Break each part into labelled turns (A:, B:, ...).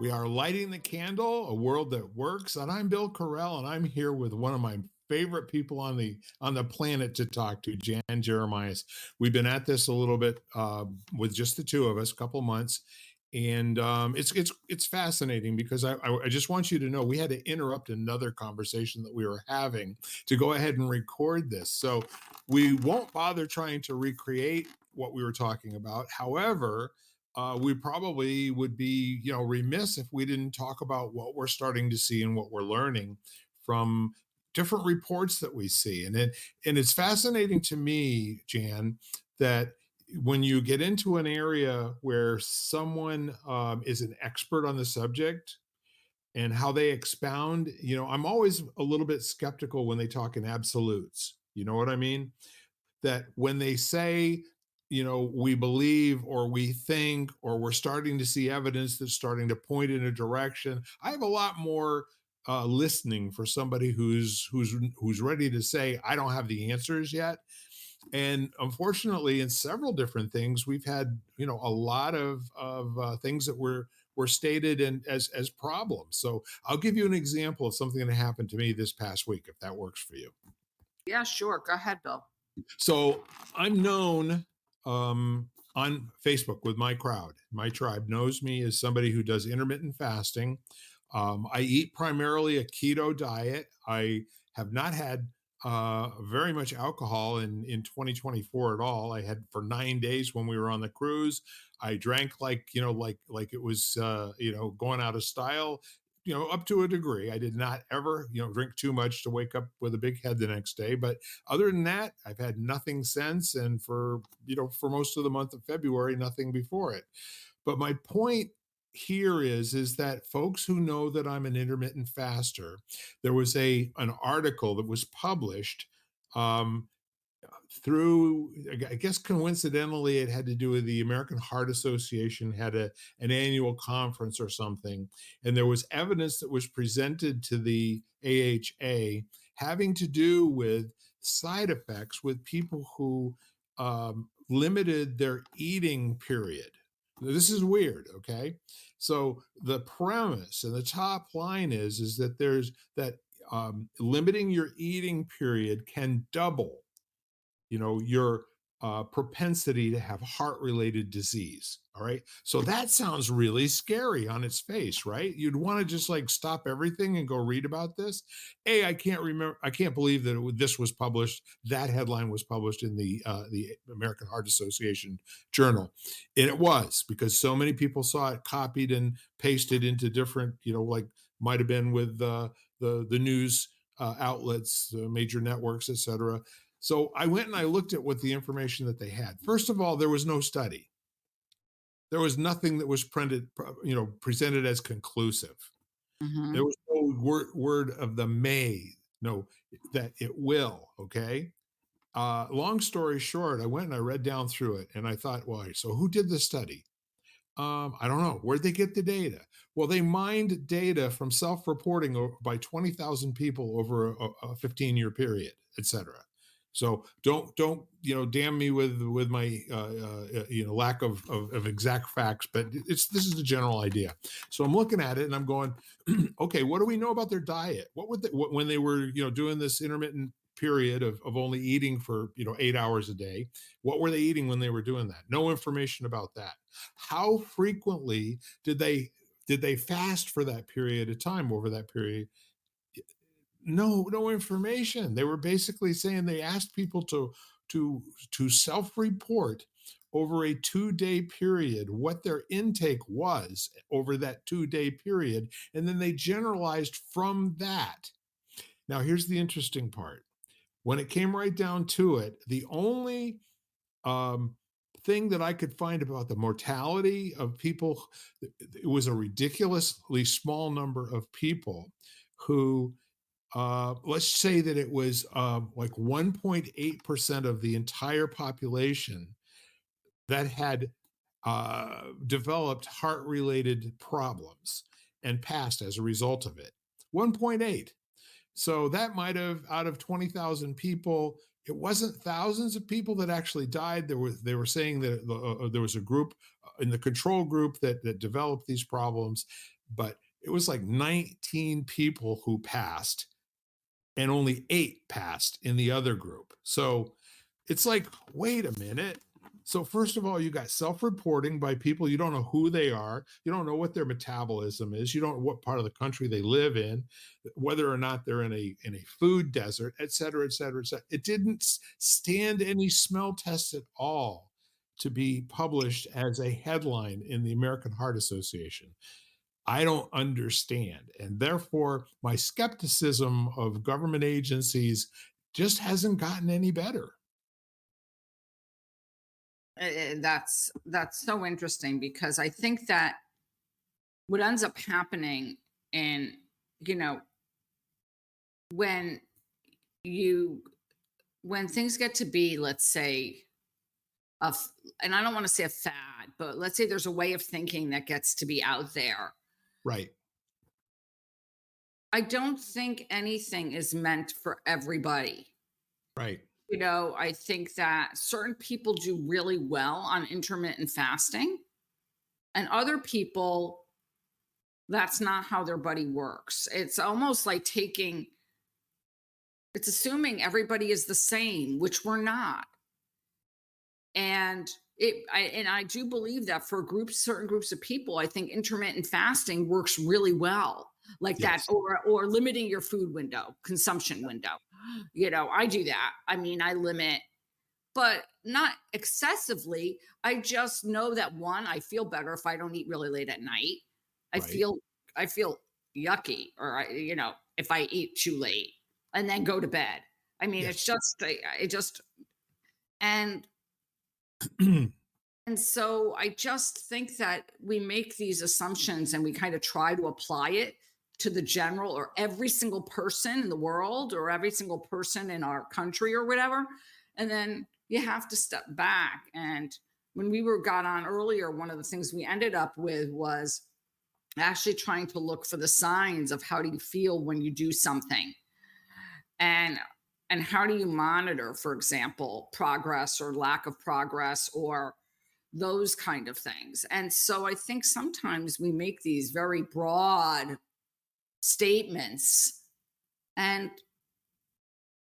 A: We are lighting the candle, a world that works. And I'm Bill Correll, and I'm here with one of my favorite people on the planet to talk to, Jan Jeremias. We've been at this a little bit with just the two of us, a couple months, and it's fascinating because I just want you to know we had to interrupt another conversation that we were having to go ahead and record this. So we won't bother trying to recreate what we were talking about. However, we probably would be, remiss if we didn't talk about what we're starting to see and what we're learning from different reports that we see. And it's fascinating to me, Jan, that when you get into an area where someone is an expert on the subject and how they expound, I'm always a little bit skeptical when they talk in absolutes. You know what I mean? That when they say, we believe or we think or we're starting to see evidence that's starting to point in a direction, I have a lot more listening for somebody who's ready to say, I don't have the answers yet. And unfortunately, in several different things, we've had a lot of things that were stated and as problems. So I'll give you an example of something that happened to me this past week, if that works for you.
B: Yeah, sure. Go ahead, Bill.
A: So I'm known on Facebook with my crowd. My tribe knows me as somebody who does intermittent fasting. I eat primarily a keto diet. I have not had very much alcohol in 2024 at all. I had for 9 days when we were on the cruise. I drank like it was going out of style. Up to a degree. I did not ever, drink too much to wake up with a big head the next day. But other than that, I've had nothing since. And for most of the month of February, nothing before it. But my point here is that folks who know that I'm an intermittent faster, there was an article that was published um, through, I guess coincidentally, it had to do with the American Heart Association had an annual conference or something, and there was evidence that was presented to the AHA having to do with side effects with people who limited their eating period. Now, this is weird, okay? So the premise and the top line is that there's that limiting your eating period can double your propensity to have heart related disease. All right. So that sounds really scary on its face, right? You'd want to just like stop everything and go read about this. I can't remember. I can't believe that this was published. That headline was published in the American Heart Association journal. And it was because so many people saw it copied and pasted into different, like might have been with the news outlets, major networks, et cetera. So I went and I looked at what the information that they had. First of all, there was no study. There was nothing that was presented as conclusive. There
B: Hmm.
A: was no word of the may, no, that it will. Okay. Long story short, I went and I read down through it and I thought, well, so who did the study? I don't know. Where'd they get the data? Well, they mined data from self-reporting by 20,000 people over a 15-year period, et cetera. So don't damn me with my lack of exact facts, but this is the general idea. So I'm looking at it and I'm going, okay, what do we know about their diet? When they were doing this intermittent period of only eating for 8 hours a day? What were they eating when they were doing that? No information about that. How frequently did they fast for that period of time over that period? No information. They were basically saying they asked people to self-report over a 2-day period what their intake was over that 2-day period, and then they generalized from that. Now, here's the interesting part. When it came right down to it, the only um, thing that I could find about the mortality of people, it was a ridiculously small number of people who, let's say that it was like 1.8% of the entire population that had developed heart related problems and passed as a result of it. 1.8. So that might have, out of 20,000 people, it wasn't thousands of people that actually died. They were saying that there was a group in the control group that developed these problems. but it was like 19 people who passed and only 8 passed in the other group. So it's like, wait a minute. So first of all, you got self-reporting by people, you don't know who they are, you don't know what their metabolism is, you don't know what part of the country they live in, whether or not they're in a food desert, et cetera, et cetera, et cetera. It didn't stand any smell test at all to be published as a headline in the American Heart Association. I don't understand. And therefore, my skepticism of government agencies just hasn't gotten any better.
B: That's so interesting because I think that what ends up happening in, you know, when you when things get to be, let's say, and I don't want to say a fad, but let's say there's a way of thinking that gets to be out there.
A: Right,
B: I don't think anything is meant for everybody.
A: right,
B: I think that certain people do really well on intermittent fasting, and other people, that's not how their body works. It's almost like it's assuming everybody is the same, which we're not. And I do believe that for certain groups of people, I think intermittent fasting works really well, like that,
A: yes,
B: or limiting your food window, consumption window. I do that. I mean, I limit, but not excessively. I just know that one, I feel better if I don't eat really late at night. I
A: right,
B: feel I feel yucky, or if I eat too late and then go to bed. I mean, it's
A: yes.
B: just I just and and so I just think that we make these assumptions and we kind of try to apply it to the general or every single person in the world or every single person in our country or whatever. And then you have to step back. And when we got on earlier, one of the things we ended up with was actually trying to look for the signs of how do you feel when you do something. And how do you monitor, for example, progress or lack of progress or those kind of things. And so I think sometimes we make these very broad statements, and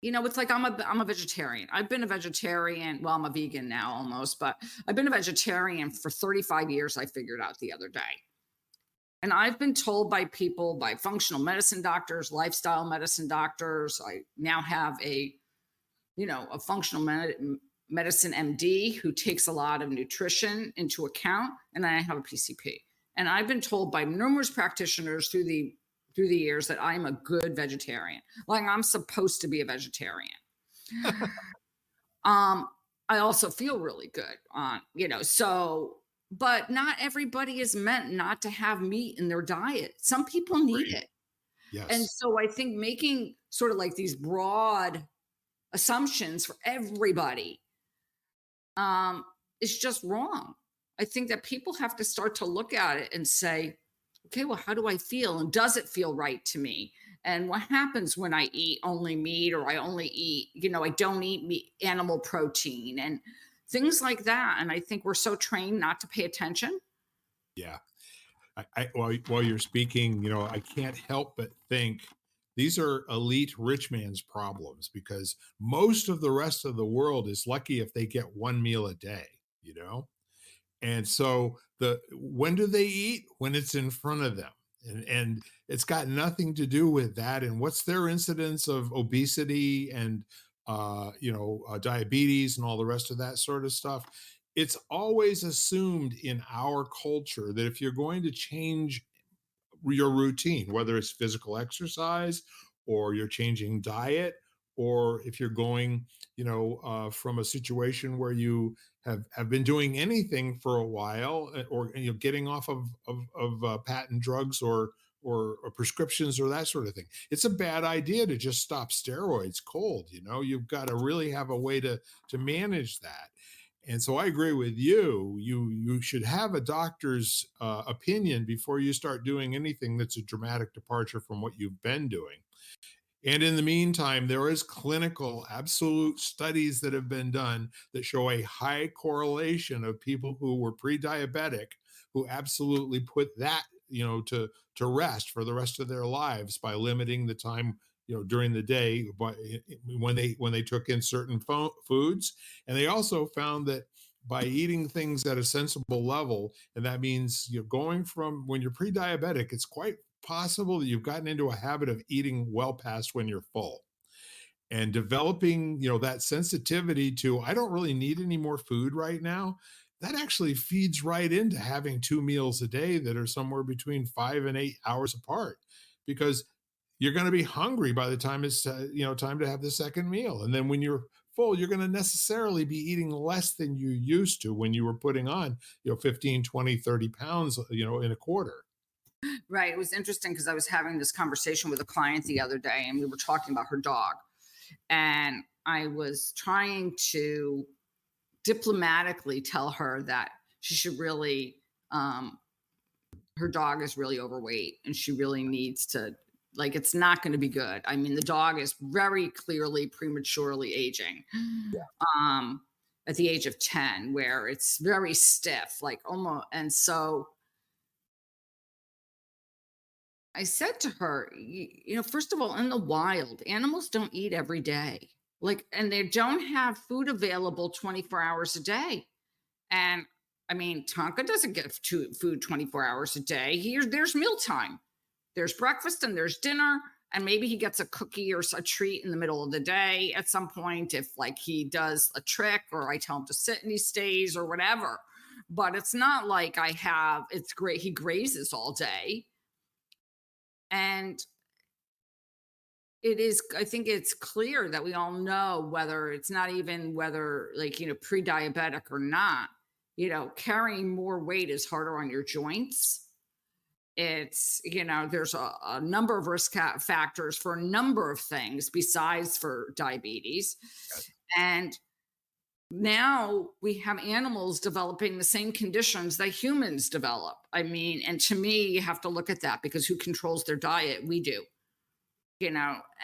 B: it's like I'm a vegetarian. I've been a vegetarian, well, I'm a vegan now almost, but I've been a vegetarian for 35 years, I figured out the other day. And I've been told by people, by functional medicine doctors, lifestyle medicine doctors, I now have a functional medicine MD who takes a lot of nutrition into account, and I have a PCP. And I've been told by numerous practitioners through the years that I'm a good vegetarian. Like I'm supposed to be a vegetarian. Um, I also feel really good so but not everybody is meant not to have meat in their diet. Some people need
A: Agreed.
B: it. And
A: Yes,
B: so I think making sort of like these broad assumptions for everybody is just wrong. I think that people have to start to look at it and say, okay, well, how do I feel? And does it feel right to me? And what happens when I eat only meat or I only eat, I don't eat meat, animal protein and things like that. And I think we're so trained not to pay attention.
A: yeah. While you're speaking, I can't help but think these are elite rich man's problems because most of the rest of the world is lucky if they get one meal a day, And so the when do they eat? When it's in front of them. And it's got nothing to do with that. And what's their incidence of obesity and diabetes and all the rest of that sort of stuff? It's always assumed in our culture that if you're going to change your routine, whether it's physical exercise or you're changing diet, or if you're going, from a situation where you have been doing anything for a while, or getting off of patent drugs or prescriptions or that sort of thing. It's a bad idea to just stop steroids cold. You've got to really have a way to manage that. And so I agree with you. You should have a doctor's opinion before you start doing anything that's a dramatic departure from what you've been doing. And in the meantime, there is clinical absolute studies that have been done that show a high correlation of people who were pre-diabetic who absolutely put that to rest for the rest of their lives by limiting the time during the day, but when they took in certain foods. And they also found that by eating things at a sensible level, and that means you're going from when you're pre-diabetic, it's quite possible that you've gotten into a habit of eating well past when you're full, and developing that sensitivity to, I don't really need any more food right now. That actually feeds right into having 2 meals a day that are somewhere between 5 and 8 hours apart, because you're going to be hungry by the time it's time to have the second meal. And then when you're full, you're going to necessarily be eating less than you used to when you were putting on 15, 20, 30 pounds in a quarter.
B: Right. It was interesting because I was having this conversation with a client the other day, and we were talking about her dog. And I was trying to diplomatically tell her that she should really, her dog is really overweight and she really needs to, like, it's not going to be good. I mean, the dog is very clearly prematurely aging, um, at the age of 10, where it's very stiff, like almost. And so I said to her, first of all, in the wild, animals don't eat every day. Like, and they don't have food available 24 hours a day. And I mean, Tonka doesn't get food 24 hours a day. There's mealtime, there's breakfast, and there's dinner. And maybe he gets a cookie or a treat in the middle of the day at some point, if like he does a trick or I tell him to sit and he stays or whatever. But it's not like it's great. He grazes all day. And I think it's clear that we all know, whether it's not even whether, like, pre-diabetic or not, carrying more weight is harder on your joints. There's a number of risk factors for a number of things besides for diabetes. And now we have animals developing the same conditions that humans develop. I mean, and to me, you have to look at that, because who controls their diet? We do,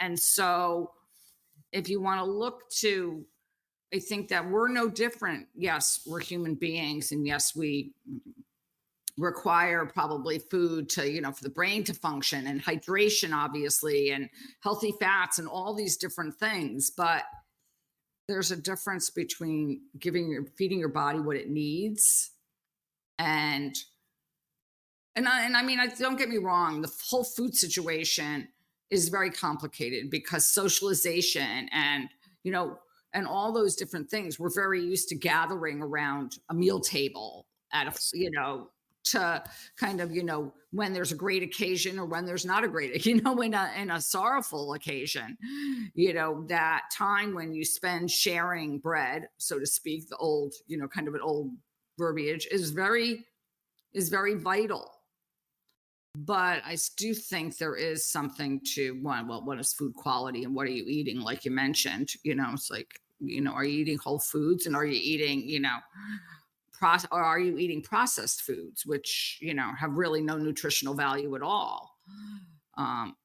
B: And so if you want to look to, I think that we're no different. Yes, we're human beings. And yes, we require probably food to, for the brain to function, and hydration, obviously, and healthy fats and all these different things. But there's a difference between feeding your body what it needs, and I mean, don't get me wrong, the whole food situation is very complicated, because socialization and and all those different things, we're very used to gathering around a meal table at to kind of, when there's a great occasion or when there's not a great, in a sorrowful occasion, that time when you spend sharing bread, so to speak, the old, kind of an old verbiage, is very vital. But I do think there is something to one. Well, what is food quality, and what are you eating? Like you mentioned, it's like, are you eating whole foods, and are you eating, or are you eating processed foods, which have really no nutritional value at all? Um,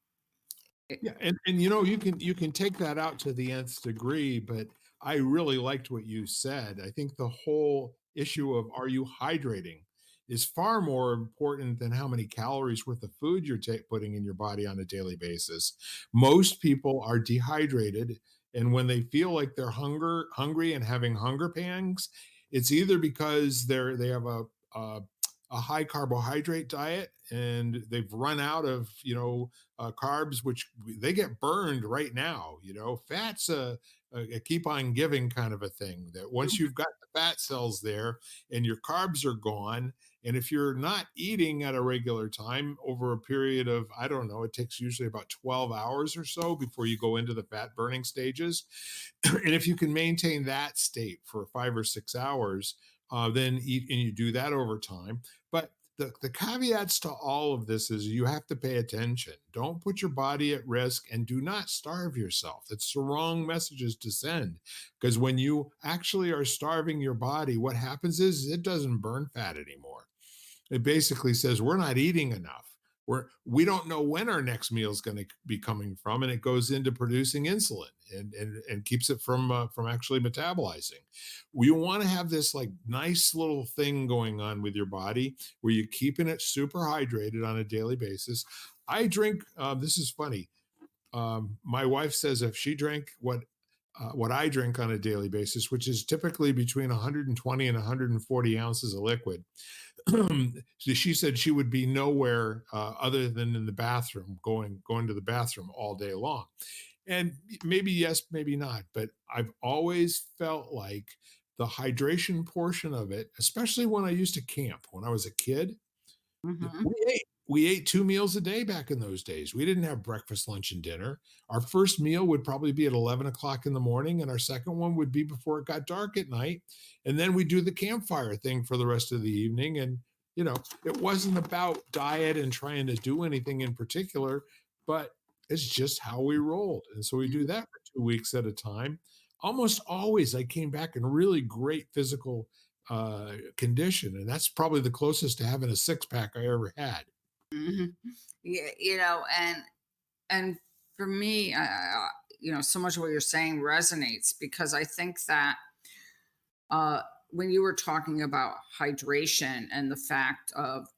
A: Yeah, and you can take that out to the nth degree, but I really liked what you said. I think the whole issue of, are you hydrating, is far more important than how many calories worth of food you're putting in your body on a daily basis. Most people are dehydrated, and when they feel like they're hungry and having hunger pangs, it's either because they have a high carbohydrate diet and they've run out of carbs, which they get burned right now. Fat's a keep on giving kind of a thing, that once you've got the fat cells there and your carbs are gone, and if you're not eating at a regular time over a period of, I don't know, it takes usually about 12 hours or so before you go into the fat burning stages. And if you can maintain that state for 5 or 6 hours, then eat, and you do that over time. But the caveats to all of this is, you have to pay attention. Don't put your body at risk, and do not starve yourself. It's the wrong messages to send, because when you actually are starving your body, what happens is it doesn't burn fat anymore. It basically says, we're not eating enough. We don't know when our next meal is going to be coming from, and it goes into producing insulin and keeps it from actually metabolizing. You want to have this like nice little thing going on with your body where you're keeping it super hydrated on a daily basis. I drink. This is funny. My wife says if she drank what I drink on a daily basis, which is typically between 120 and 140 ounces of liquid, she said she would be nowhere other than in the bathroom, going to the bathroom all day long. And maybe yes, maybe not, but I've always felt like the hydration portion of it, especially when I used to camp when I was a kid,
B: Mhm.
A: we ate 2 meals a day back in those days. We didn't have breakfast, lunch, and dinner. Our first meal would probably be at 11 o'clock in the morning, and our second one would be before it got dark at night. And then we do the campfire thing for the rest of the evening. And, it wasn't about diet and trying to do anything in particular, but it's just how we rolled. And so we do that for 2 weeks at a time. Almost always I came back in really great physical condition, and that's probably the closest to having a six pack I ever had.
B: Mhm. Yeah, and for me, so much of what you're saying resonates because I think that uh, when you were talking about hydration and the fact of,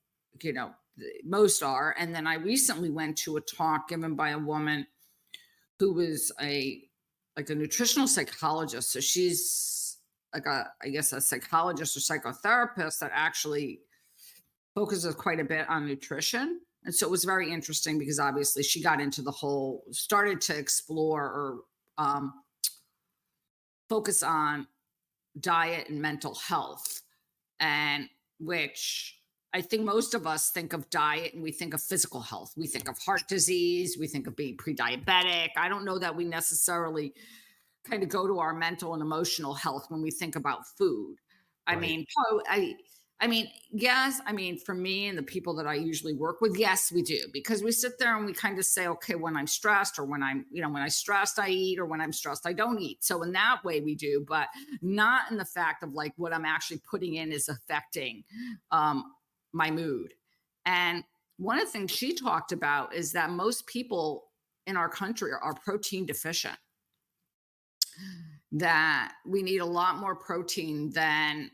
B: most are, and then I recently went to a talk given by a woman who was a nutritional psychologist. So she's like I guess a psychologist or psychotherapist that actually focuses quite a bit on nutrition. And so it was very interesting because obviously she got into started to explore or focus on diet and mental health, and which I think most of us think of diet and we think of physical health. We think of heart disease, we think of being pre diabetic. I don't know that we necessarily kind of go to our mental and emotional health when we think about food. I
A: Right.
B: mean, yes, for me and the people that I usually work with, yes, we do because we sit there and we kind of say, okay, when I'm stressed or when I'm stressed, I eat, or when I'm stressed, I don't eat. So in that way, we do, but not in the fact of like what I'm actually putting in is affecting my mood. And one of the things she talked about is that most people in our country are protein deficient, that we need a lot more protein than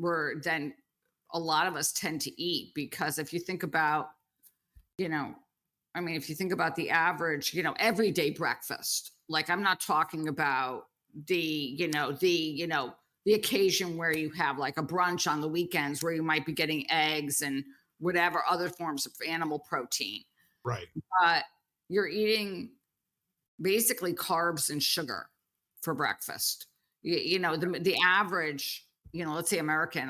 B: a lot of us tend to eat because if you think about, you know, if you think about the average, everyday breakfast, like I'm not talking about the occasion where you have like a brunch on the weekends where you might be getting eggs and whatever other forms of animal protein.
A: Right.
B: But you're eating basically carbs and sugar for breakfast. The average, let's say American,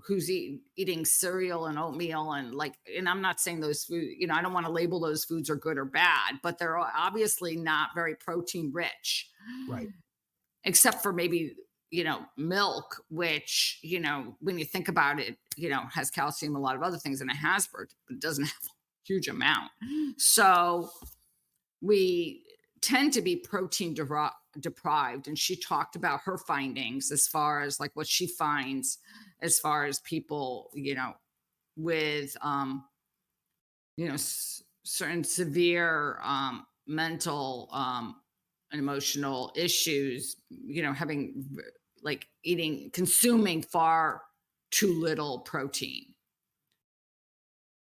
B: who's eating cereal and oatmeal and like, and I'm not saying those food, I don't want to label those foods are good or bad, but they're obviously not very protein rich,
A: Right.
B: except for maybe, milk, which, when you think about it, has calcium, a lot of other things, and it has, but it doesn't have a huge amount. So we tend to be deprived, and she talked about her findings as far as like what she finds as far as people with certain severe mental and emotional issues, having like consuming far too little protein.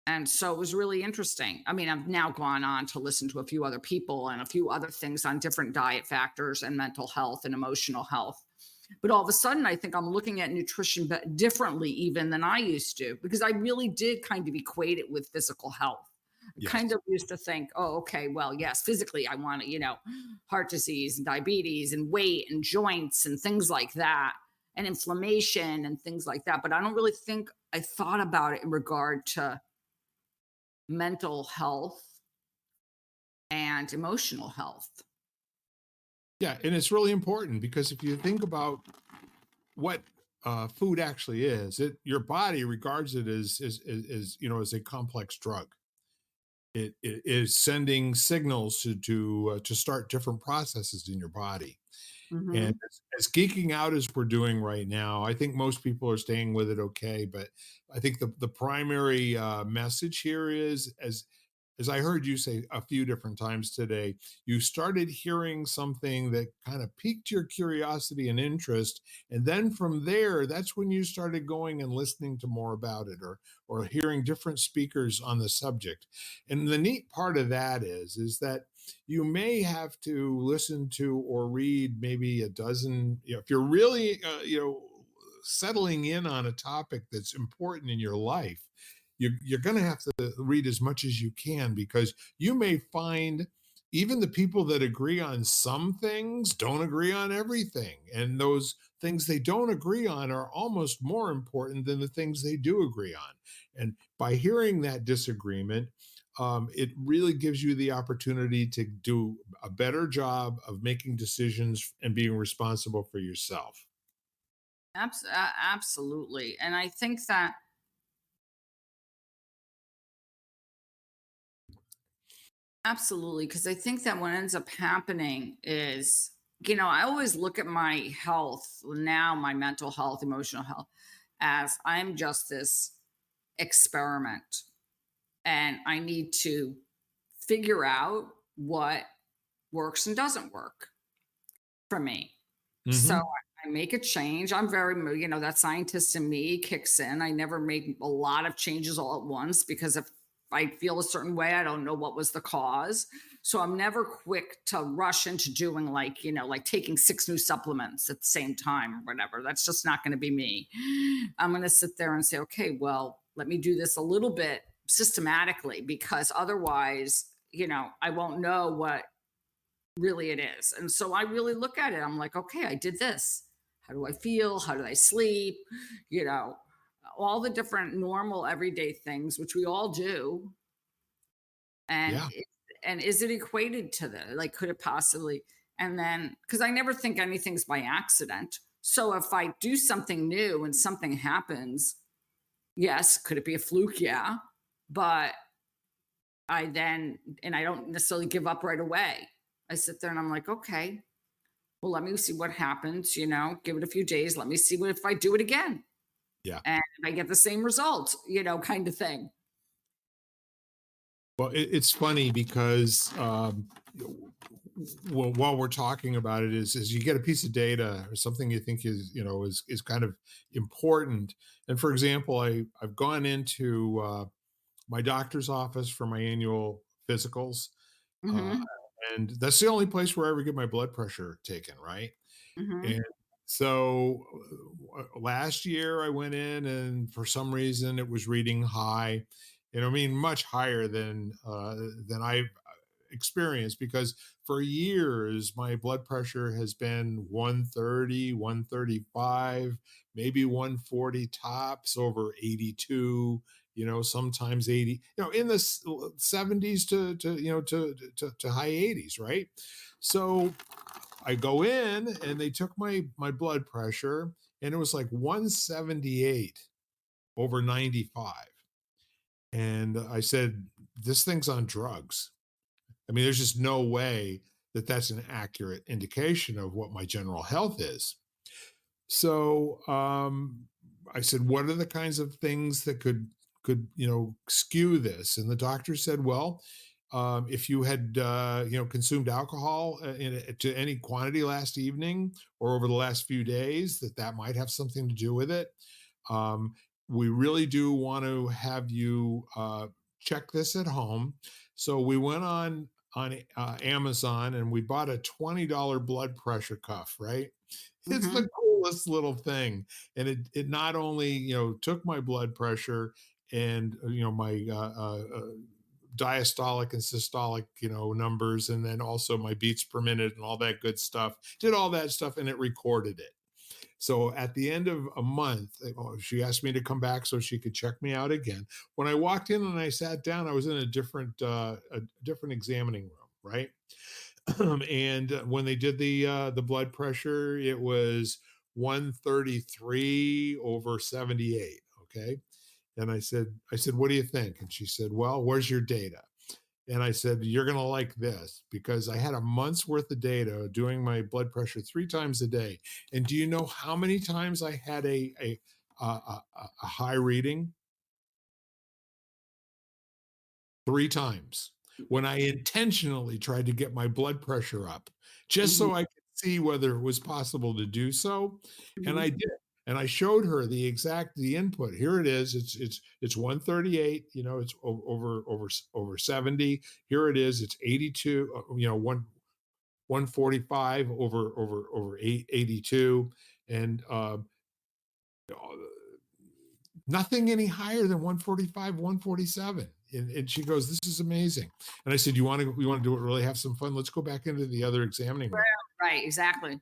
B: And so it was really interesting. I've now gone on to listen to a few other people and a few other things on different diet factors and mental health and emotional health. But all of a sudden, I think I'm looking at nutrition differently even than I used to, because I really did kind of equate it with physical health. I kind
A: Yes.
B: of used to think, oh, okay, well, yes, physically, I want to, heart disease and diabetes and weight and joints and things like that, and inflammation and things like that. But I don't really think I thought about it in regard to mental health and emotional health.
A: Yeah, and it's really important because if you think about what food actually is, your body regards it as as a complex drug. it is sending signals to start different processes in your body. And
B: Mhm.
A: as geeking out as we're doing right now, I think most people are staying with it okay. But I think the primary message here is, as I heard you say a few different times today, you started hearing something that kind of piqued your curiosity and interest, and then from there, that's when you started going and listening to more about it, or hearing different speakers on the subject. And the neat part of that is that you may have to listen to or read maybe a dozen, if you're really settling in on a topic that's important in your life, you're going to have to read as much as you can, because you may find even the people that agree on some things don't agree on everything. And those things they don't agree on are almost more important than the things they do agree on. And by hearing that disagreement, it really gives you the opportunity to do a better job of making decisions and being responsible for yourself.
B: Absolutely. And I think that absolutely, because I think that what ends up happening is, I always look at my health now, my mental health, emotional health, as I'm just this experiment. And I need to figure out what works and doesn't work for me. So
A: Hmm.
B: I make a change. I'm very, that scientist in me kicks in. I never make a lot of changes all at once, because if I feel a certain way, I don't know what was the cause. So I'm never quick to rush into doing, like, like taking six new supplements at the same time or whatever. That's just not going to be me. I'm going to sit there and say, okay, well, let me do this a little bit systematically, because otherwise, I won't know what really it is. And so I really look at it. I'm like, okay, I did this. How do I feel? How did I sleep? You know, all the different normal everyday things, which we all do. And
A: Yeah.
B: and is it equated to the, like, could it possibly? And then, because I never think anything's by accident. So if I do something new and something happens, yes, could it be a fluke? Yeah. But I don't necessarily give up right away. I sit there and I'm like, okay, well, let me see what happens, give it a few days. Let me see what if I do it again
A: Yeah.
B: and I get the same results, kind of thing.
A: Well, it's funny because while we're talking about it, is you get a piece of data or something you think is kind of important. And for example, I've gone into my doctor's office for my annual physicals, uh,
B: Hmm.
A: and that's the only place where I ever get my blood pressure taken, right?
B: Hmm.
A: And so last year I went in, and for some reason it was reading high, I mean much higher than I've experienced, because for years my blood pressure has been 130, 135, maybe 140 tops, over 82, sometimes 80, in the 70s to high 80s, right? So I go in and they took my blood pressure, and it was like 178 over 95. And I said, this thing's on drugs. I mean, there's just no way that that's an accurate indication of what my general health is. So I said, what are the kinds of things that could skew this? And the doctor said, well, if you had consumed alcohol to any quantity last evening or over the last few days, that might have something to do with it. Um, we really do want to have you check this at home. So we went on Amazon and we bought a $20 blood pressure cuff. Right, it's
B: Hmm.
A: the coolest little thing, and it not only took my blood pressure and my diastolic and systolic numbers, and then also my beats per minute and all that good stuff. Did all that stuff and it recorded it. So at the end of a month, she asked me to come back so she could check me out again. When I walked in and I sat down, I was in a different examining room, right? And when they did the blood pressure, it was 133 over 78. Okay. And I said, what do you think? And she said, well, where's your data? And I said, "You're going to like this," because I had a month's worth of data doing my blood pressure 3 times a day. And do you know how many times I had a high reading? 3 times, when I intentionally tried to get my blood pressure up just
B: Mhm,
A: so I could see whether it was possible to do so, and
B: mhm.
A: I did. And I showed her the input. Here it is. It's 138, it's over 70. Here it is. It's 82, 145 over 82, and uh, nothing any higher than 145, 147. And she goes, "This is amazing." And I said, "You want to do it, really have some fun? Let's go back into the other examining room.
B: Right, exactly.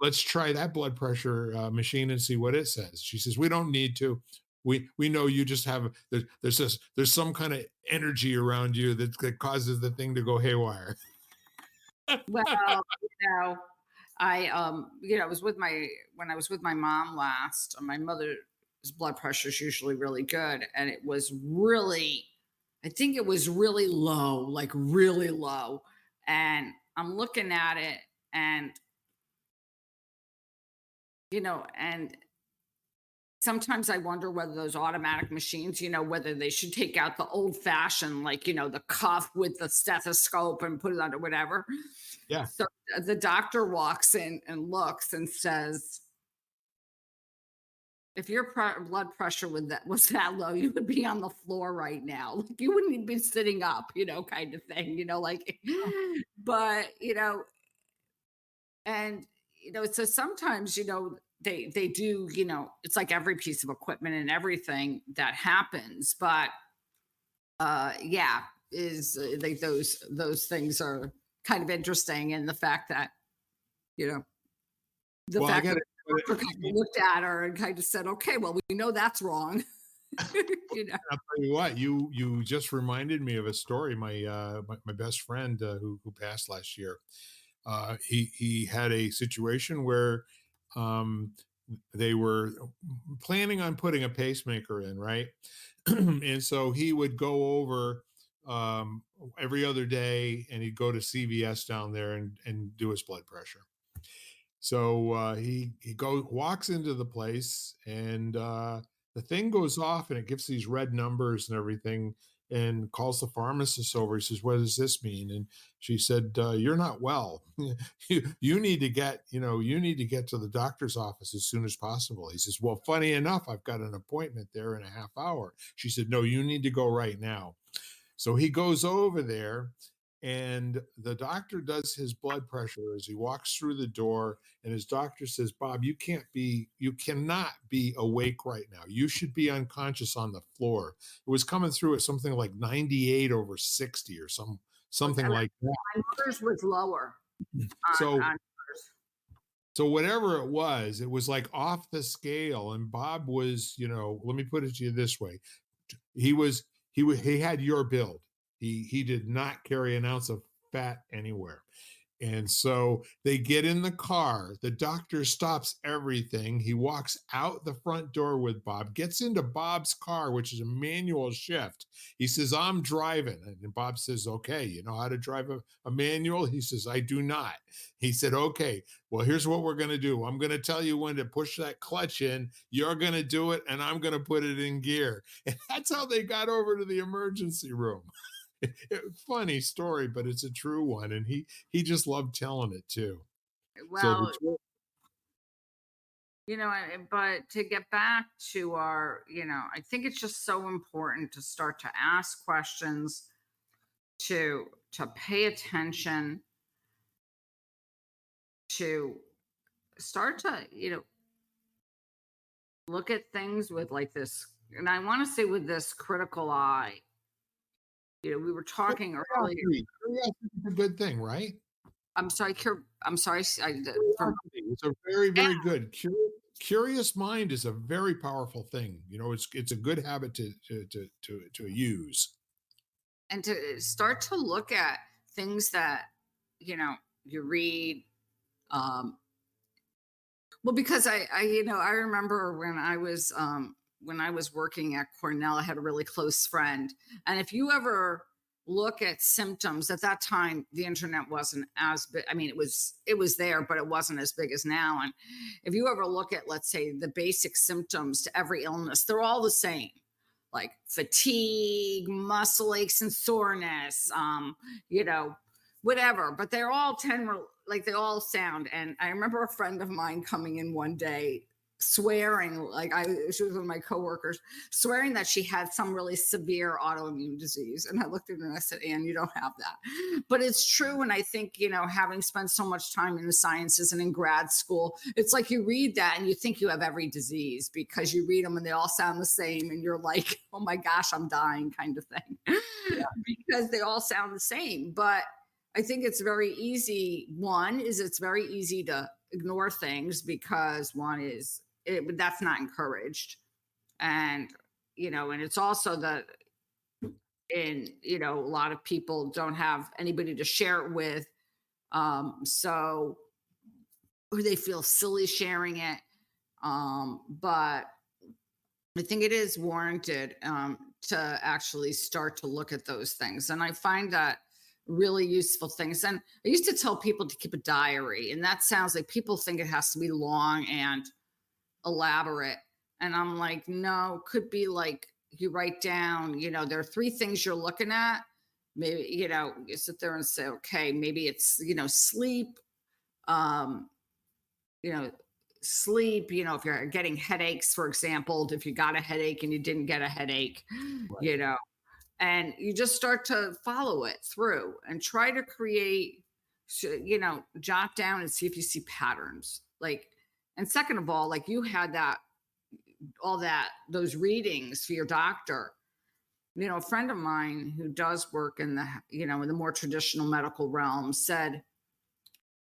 A: Let's try that blood pressure machine and see what it says." She says, "We don't need to. We know you just have there's some kind of energy around you that causes the thing to go haywire."
B: Well, you know, I was with my when I was with my mom last, my mother's blood pressure is usually really good, and it was really, I think it was really low, like really low. And I'm looking at it, and and sometimes I wonder whether those automatic machines, whether they should take out the old fashioned, like, the cuff with the stethoscope and put it under whatever.
A: Yeah.
B: So the doctor walks in and looks and says, if your blood pressure was that low, you would be on the floor right now. Like you wouldn't even be sitting up, kind of thing, like, but, and, so sometimes, they do, it's like every piece of equipment and everything that happens. But yeah, is like those things are kind of interesting. And the fact that, you know, the
A: Well, I
B: fact
A: got
B: that the doctor kind of
A: to.
B: looked at her and kind of said, okay, well, we know that's wrong. you know.
A: I'll tell you what, you just reminded me of a story. My best friend who passed last year. He had a situation where um, they were planning on putting a pacemaker in, right? And so he would go over every other day, and he'd go to CVS down there and do his blood pressure. So he walks into the place, and the thing goes off, and it gives these red numbers and everything, and calls the pharmacist over. He says, "What does this mean?" And she said, "You're not well. You need to get to the doctor's office as soon as possible." He says, "Well, funny enough, I've got an appointment there in a half hour." She said, "No, you need to go right now." So he goes over there, and the doctor does his blood pressure as he walks through the door. And his doctor says, "Bob, you cannot be awake right now. You should be unconscious on the floor." It was coming through at something like 98 over 60 or something
B: And
A: like that.
B: my mother's was lower
A: So
B: on hers.
A: so whatever it was like off the scale. And Bob was, let me put it to you this way. He had your build. He did not carry an ounce of fat anywhere. And so they get in the car. The doctor stops everything. He walks out the front door with Bob, gets into Bob's car, which is a manual shift. He says, "I'm driving." And Bob says, "Okay, you know how to drive a manual?" He says, "I do not." He said, "Okay, well, here's what we're going to do. I'm going to tell you when to push that clutch in. You're going to do it, and I'm going to put it in gear." And that's how they got over to the emergency room. Funny story, but it's a true one, and he just loved telling it too. So
B: Well, but to get back to our, I think it's just so important to start to ask questions, to pay attention, to start to, look at things with like this, and I want to say with this critical eye. We were talking earlier.
A: Curiosity is a good thing, right?
B: I'm sorry, I'm sorry, from
A: Curiosity is a very, very good. Curious mind is a very powerful thing. It's a good habit to use.
B: and to start to look at things that you read. Well, because I remember when I was working at Cornell, I had a really close friend, and if you ever look at symptoms. At that time, the internet wasn't as big. I mean, it was there, but it wasn't as big as now. And if you ever look at, let's say, the basic symptoms to every illness, they're all the same. Like fatigue, muscle aches and soreness, you know, whatever. But they're all like they all sound. And I remember a friend of mine coming in one day swearing, like she was one of my coworkers, swearing that she had some really severe autoimmune disease. And I looked at her and I said, Anne, you don't have that. But it's true. And I think, having spent so much time in the sciences and in grad school, it's like you read that and you think you have every disease because you read them and they all sound the same. And you're like, oh my gosh, I'm dying kind of thing because they all sound the same. But I think it's very easy. One is it's very easy to ignore things because one is that's not encouraged. And and it's also that a lot of people don't have anybody to share it with, so or they feel silly sharing it. But I think it is warranted, to actually start to look at those things, and I find that really useful things. And I used to tell people to keep a diary, and that sounds like people think it has to be long and elaborate. And I'm like, no, could be like you write down, there are three things you're looking at. Maybe, you sit there and say, okay, maybe it's, sleep, um, you know, sleep, if you're getting headaches, for example, if you got a headache and you didn't get a headache,
A: Right.
B: you know, and you just start to follow it through and try to create, jot down and see if you see patterns. Like, and second of all, like you had that, all that, those readings for your doctor. A friend of mine who does work in the, in the more traditional medical realm said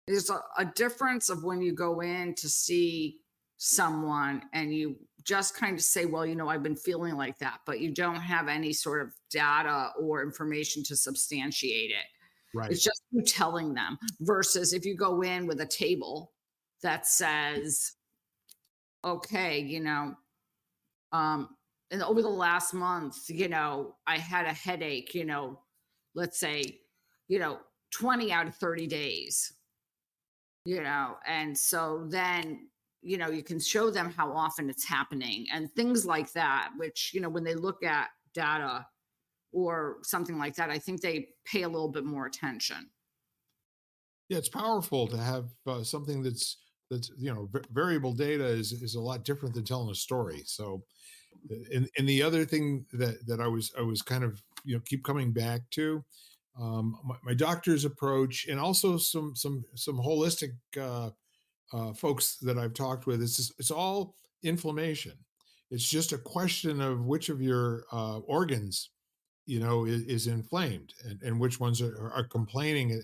B: there's a difference of when you go in to see someone and you just kind of say, well, I've been feeling like that, but you don't have any sort of data or information to substantiate it.
A: Right.
B: It's just you telling them versus if you go in with a table that says, okay, um, and over the last month, I had a headache, let's say, you know, 20 out of 30 days, and so then, you can show them how often it's happening and things like that, which, when they look at data or something like that, I think they pay a little bit more attention.
A: Yeah, it's powerful to have something that's variable data is a lot different than telling a story. So, and the other thing that I was kind of keep coming back to, my doctor's approach, and also some holistic folks that I've talked with. It's all inflammation. It's just a question of which of your organs is inflamed, and which ones are complaining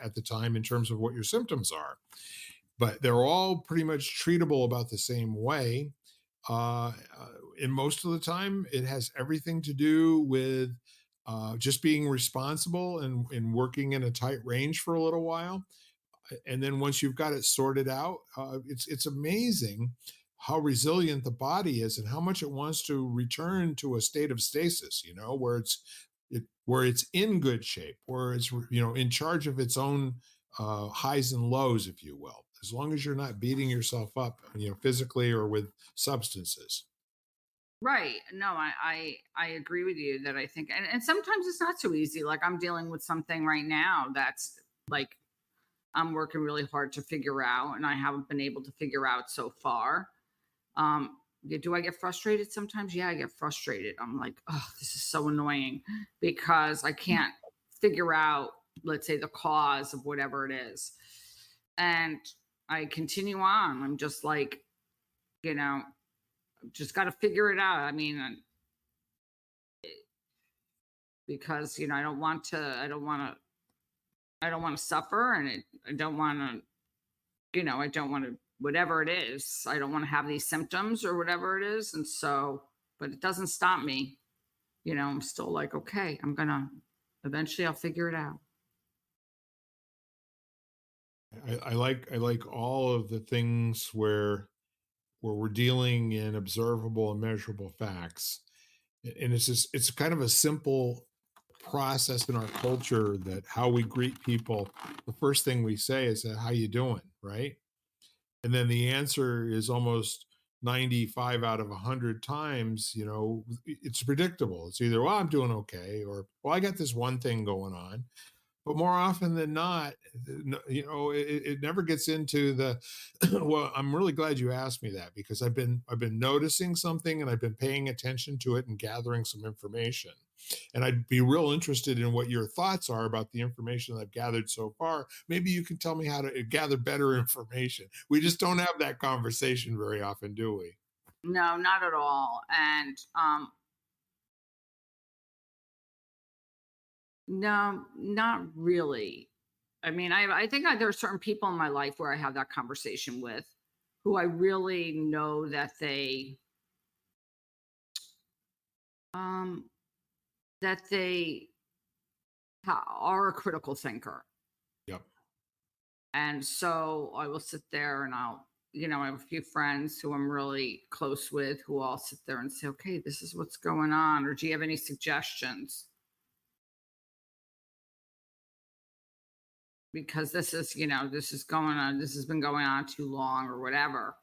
A: at the time in terms of what your symptoms are. But they're all pretty much treatable about the same way. And most of the time, it has everything to do with just being responsible and working in a tight range for a little while. And then once you've got it sorted out, it's amazing how resilient the body is and how much it wants to return to a state of stasis, where where it's in good shape, where it's in charge of its own highs and lows, if you will, as long as you're not beating yourself up, physically or with substances.
B: Right. No, I agree with you that I think, and sometimes it's not so easy. Like I'm dealing with something right now that's like I'm working really hard to figure out, and I haven't been able to figure out so far. Do I get frustrated sometimes? Yeah, I get frustrated. I'm like, oh, this is so annoying because I can't figure out, let's say, the cause of whatever it is. And I continue on. I'm just like, you know, just got to figure it out. I mean, because I don't want to suffer, and I don't want to, I don't want to, whatever it is, I don't want to have these symptoms or whatever it is. And so, but it doesn't stop me. I'm still like, okay, eventually I'll figure it out.
A: I like all of the things where we're dealing in observable and measurable facts, and it's kind of a simple process in our culture that how we greet people, the first thing we say is, "How you doing?" Right? And then the answer is almost 95 out of 100 times, it's predictable. It's either, "Well, I'm doing okay," or, "Well, I got this one thing going on." But more often than not, it never gets into the well, I'm really glad you asked me that because I've been noticing something and I've been paying attention to it and gathering some information. And I'd be real interested in what your thoughts are about the information that I've gathered so far. Maybe you can tell me how to gather better information. We just don't have that conversation very often, do we?
B: No, not at all. And no, not really. I mean, I think there are certain people in my life where I have that conversation with, who I really know um that they are a critical thinker.
A: Yep.
B: And so I will sit there and I have a few friends who I'm really close with who all sit there and say, okay, this is what's going on. Or do you have any suggestions? Because this is going on, this has been going on too long or whatever.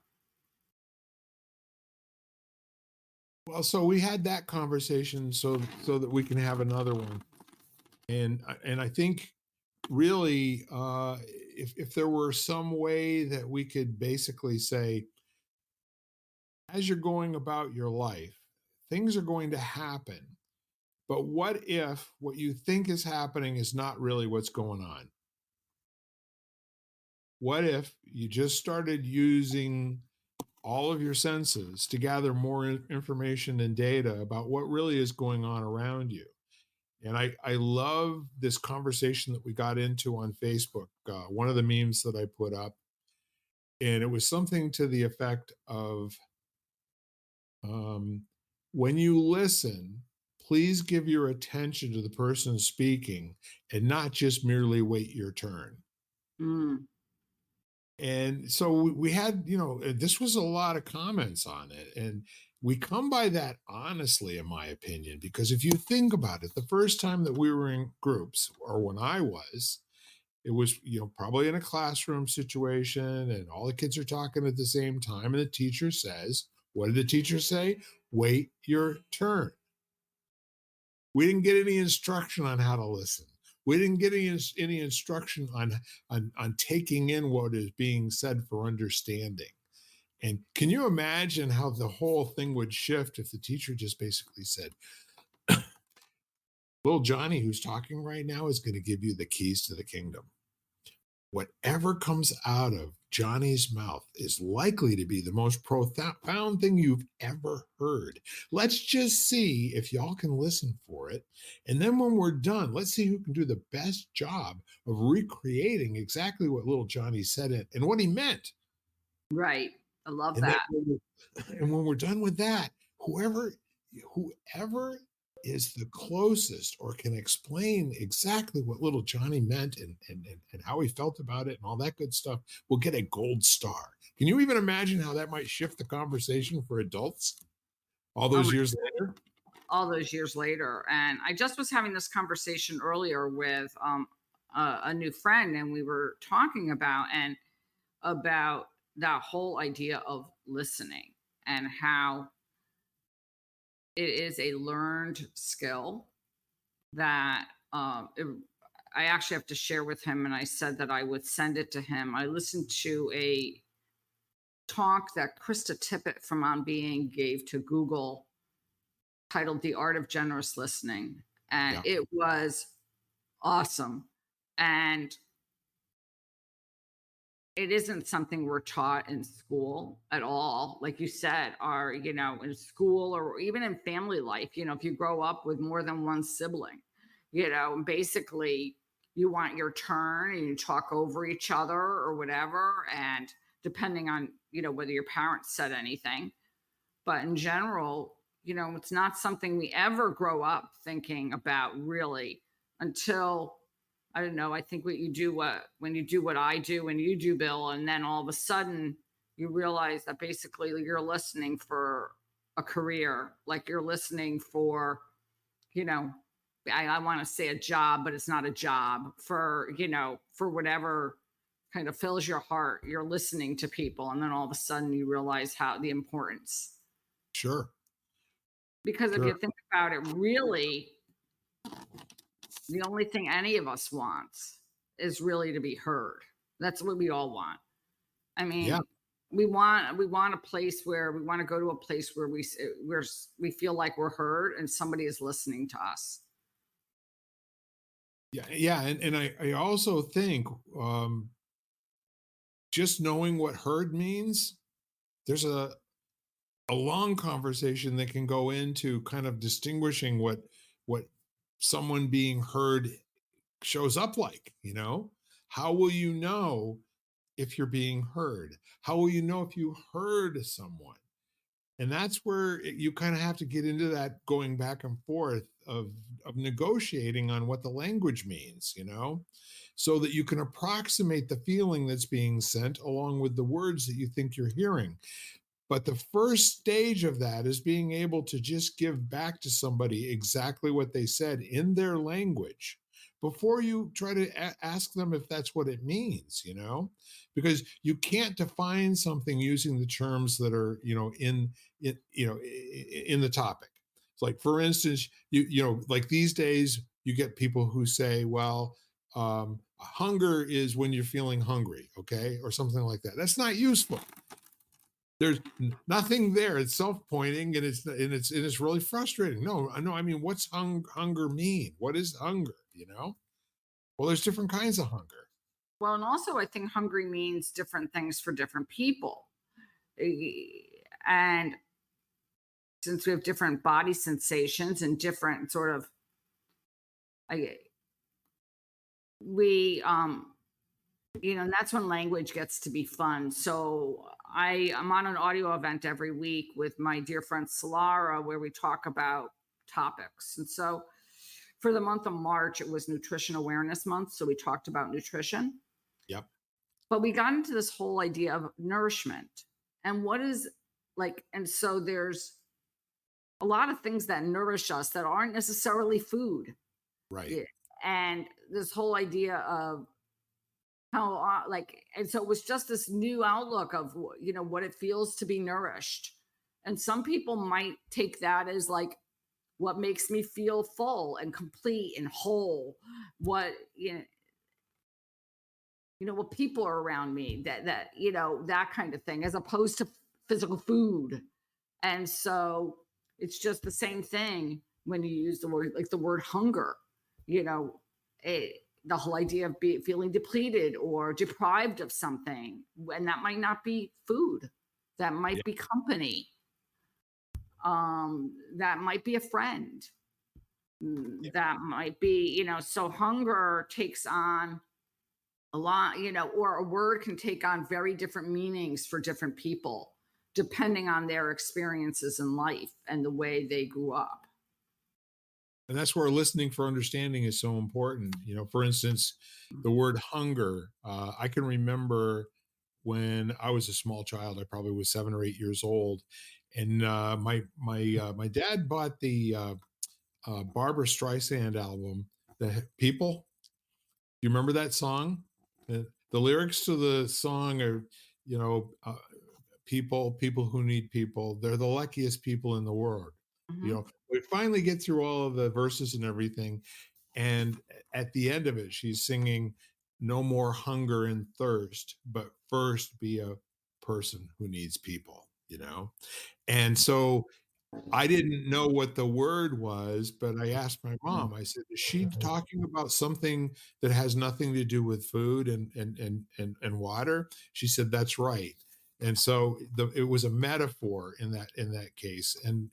A: Well, so we had that conversation so that we can have another one. And I think really, if there were some way that we could basically say, as you're going about your life, things are going to happen. But what if what you think is happening is not really what's going on? What if you just started using all of your senses to gather more information and data about what really is going on around you? And I love this conversation that we got into on Facebook. One of the memes that I put up, and it was something to the effect of, um, when you listen, please give your attention to the person speaking and not just merely wait your turn.
B: Mm,
A: And so we had, this was a lot of comments on it. And we come by that honestly, in my opinion, because if you think about it, the first time that we were in groups, or when I was, it was, probably in a classroom situation, and all the kids are talking at the same time. And the teacher says, what did the teacher say? Wait your turn. We didn't get any instruction on how to listen. We didn't get any instruction on taking in what is being said for understanding. And can you imagine how the whole thing would shift if the teacher just basically said, little Johnny, who's talking right now, is going to give you the keys to the kingdom. Whatever comes out of Johnny's mouth is likely to be the most profound thing you've ever heard. Let's just see if y'all can listen for it. And then when we're done, let's see who can do the best job of recreating exactly what little Johnny said it and what he meant.
B: right. I love
A: And then
B: that.
A: when we're done with that, whoever is the closest or can explain exactly what little Johnny meant and how he felt about it and all that good stuff will get a gold star. Can you even imagine how that might shift the conversation for adults all
B: Oh
A: those
B: my,
A: years later?
B: all those years later. And I just was having this conversation earlier with a new friend, and we were talking about that whole idea of listening and how it is a learned skill that I actually have to share with him. And I said that I would send it to him. I listened to a talk that Krista Tippett from On Being gave to Google titled The Art of Generous Listening. And
A: Yeah.
B: it was awesome. And it isn't something we're taught in school at all. Like you said, are, in school or even in family life, if you grow up with more than one sibling, basically you want your turn and you talk over each other or whatever. And depending on, whether your parents said anything, but in general, it's not something we ever grow up thinking about really until, I don't know. I think when you do what I do and you do, Bill, and then all of a sudden you realize that basically you're listening for a career, like you're listening for, you know, I want to say a job, but it's not a job for, for whatever kind of fills your heart. You're listening to people, and then all of a sudden you realize how the importance.
A: Sure.
B: Because if
A: Sure.
B: you think about it, really, the only thing any of us wants is really to be heard. That's what we all want. I
A: Yeah.
B: mean, we want a place where we want to go to a place where we feel like we're heard and somebody is listening to us.
A: Yeah. Yeah. And I also think just knowing what heard means, there's a long conversation that can go into kind of distinguishing what someone being heard shows up like, you know? How will you know if you're being heard? How will you know if you heard someone? And that's where you kind of have to get into that going back and forth of negotiating on what the language means, so that you can approximate the feeling that's being sent along with the words that you think you're hearing. But the first stage of that is being able to just give back to somebody exactly what they said in their language before you try to ask them if that's what it means, because you can't define something using the terms that are, in the topic. It's like, for instance, like these days, you get people who say, well, hunger is when you're feeling hungry, okay, or something like that. That's not useful. There's nothing there. It's self-pointing, and it's really frustrating. No, no. I mean, what's hunger mean? What is hunger? Well, there's different kinds of hunger.
B: Well, and also I think hungry means different things for different people. And since we have different body sensations and different sort of I, we and that's when language gets to be fun. So I'm on an audio event every week with my dear friend Solara where we talk about topics. And so for the month of March, it was Nutrition Awareness Month. So we talked about nutrition.
A: Yep.
B: But we got into this whole idea of nourishment and what is like, and so there's a lot of things that nourish us that aren't necessarily food.
A: Right.
B: Yeah. And this whole idea of how, and so it was just this new outlook of, what it feels to be nourished. And some people might take that as like, what makes me feel full and complete and whole, what, what people are around me that kind of thing, as opposed to physical food. And so it's just the same thing when you use the word, like the word hunger, the whole idea of feeling depleted or deprived of something. And that might not be food, that
A: Yeah.
B: might be company, that might be a friend,
A: Yeah.
B: that might be, so hunger takes on a lot, or a word can take on very different meanings for different people, depending on their experiences in life and the way they grew up.
A: And that's where listening for understanding is so important. For instance, the word hunger. I can remember when I was a small child. I probably was 7 or 8 years old, and my dad bought the Barbara Streisand album, "The People." You remember that song? The lyrics to the song are, you know, uh, people who need people. They're the luckiest people in the world.
B: Mhm.
A: We finally get through all of the verses and everything, and at the end of it, she's singing, "No more hunger and thirst, but first be a person who needs people." And so I didn't know what the word was, but I asked my mom. I said, "Is she talking about something that has nothing to do with food and water?" She said, "That's right." And so it was a metaphor in that case, and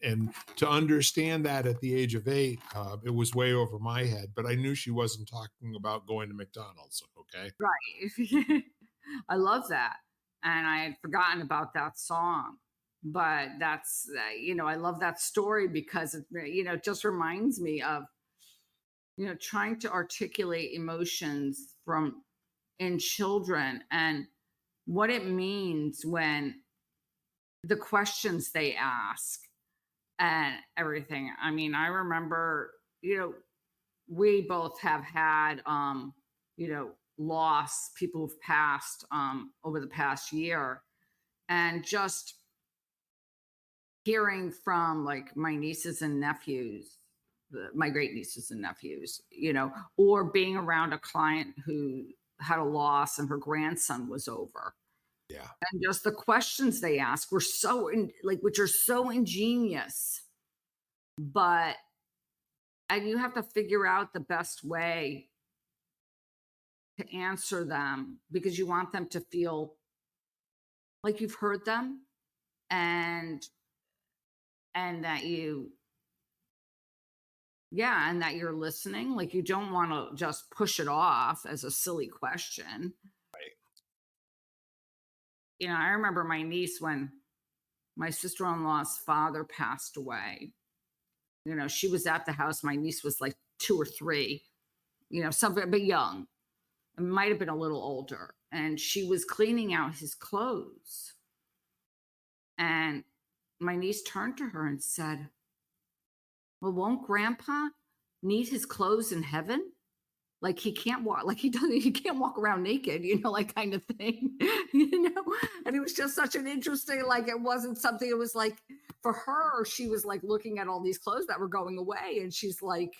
A: to understand that at the age of 8, it was way over my head. But I knew she wasn't talking about going to McDonald's. Okay.
B: Right. I love that. And I had forgotten about that song. But I love that story because it just reminds me of, trying to articulate emotions from in children and what it means when the questions they ask and everything. I mean, I remember, we both have had, loss, people who've passed over the past year, and just hearing from like my nieces and nephews, my great nieces and nephews, or being around a client who had a loss and her grandson was over.
A: Yeah.
B: And just the questions they ask were which are so ingenious, but and you have to figure out the best way to answer them because you want them to feel like you've heard them and and that you yeah, and that you're listening. Like you don't want to just push it off as a silly question.
A: Right.
B: I remember my niece when my sister-in-law's father passed away. She was at the house. My niece was like 2 or 3, something but young. It might have been a little older. And she was cleaning out his clothes. And my niece turned to her and said, "Well, won't grandpa need his clothes in heaven? Like he can't walk, like he can't walk around naked, like kind of thing." And it was just such an interesting, like it wasn't something, it was like for her, she was like looking at all these clothes that were going away. And she's like,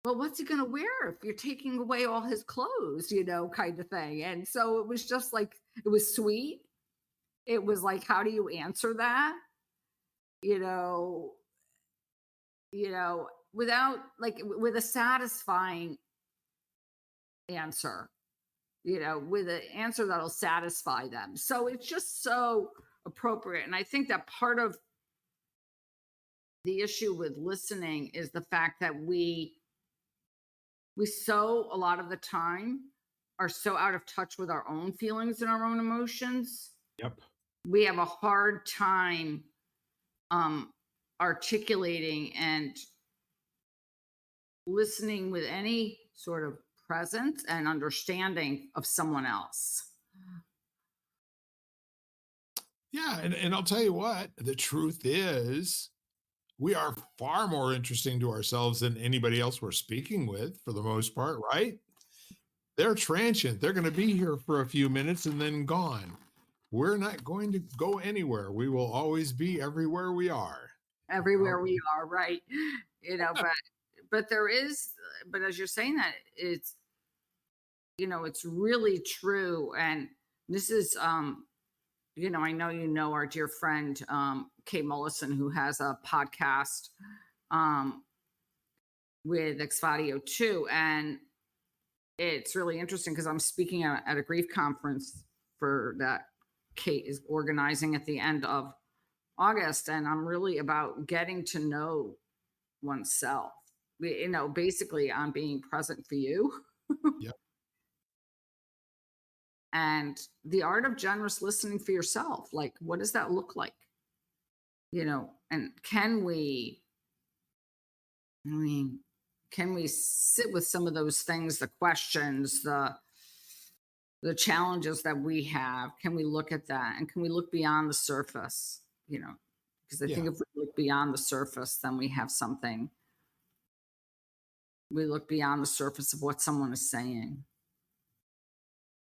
B: well, what's he gonna wear if you're taking away all his clothes, kind of thing. And so it was just like it was sweet. It was like, how do you answer that? You know, without like with a satisfying answer, with an answer that'll satisfy them. So it's just so appropriate. And I think that part of the issue with listening is the fact that we so a lot of the time are so out of touch with our own feelings and our own emotions.
A: Yep.
B: We have a hard time um articulating and listening with any sort of presence and understanding of someone else.
A: Yeah. And I'll tell you what, the truth is, we are far more interesting to ourselves than anybody else we're speaking with for the most part, right? They're transient. They're going to be here for a few minutes and then gone. We're not going to go anywhere. We will always be everywhere we are. You
B: Everywhere we are, right? But there is, but as you're saying that, it's really true. And this is I know our dear friend Kay Mullison, who has a podcast um with Exfadio too. And it's really interesting because I'm speaking at a grief conference for that Kate is organizing at the end of August. And I'm really about getting to know oneself. Basically, I'm being present for you.
A: Yep.
B: And the art of generous listening for yourself. Like, what does that look like? And I mean, can we sit with some of those things, the questions, the challenges that we have? Can we look at that? And can we look beyond the surface? Because I think
A: Yeah.
B: if we look beyond the surface, then we have something. We look beyond the surface of what someone is saying.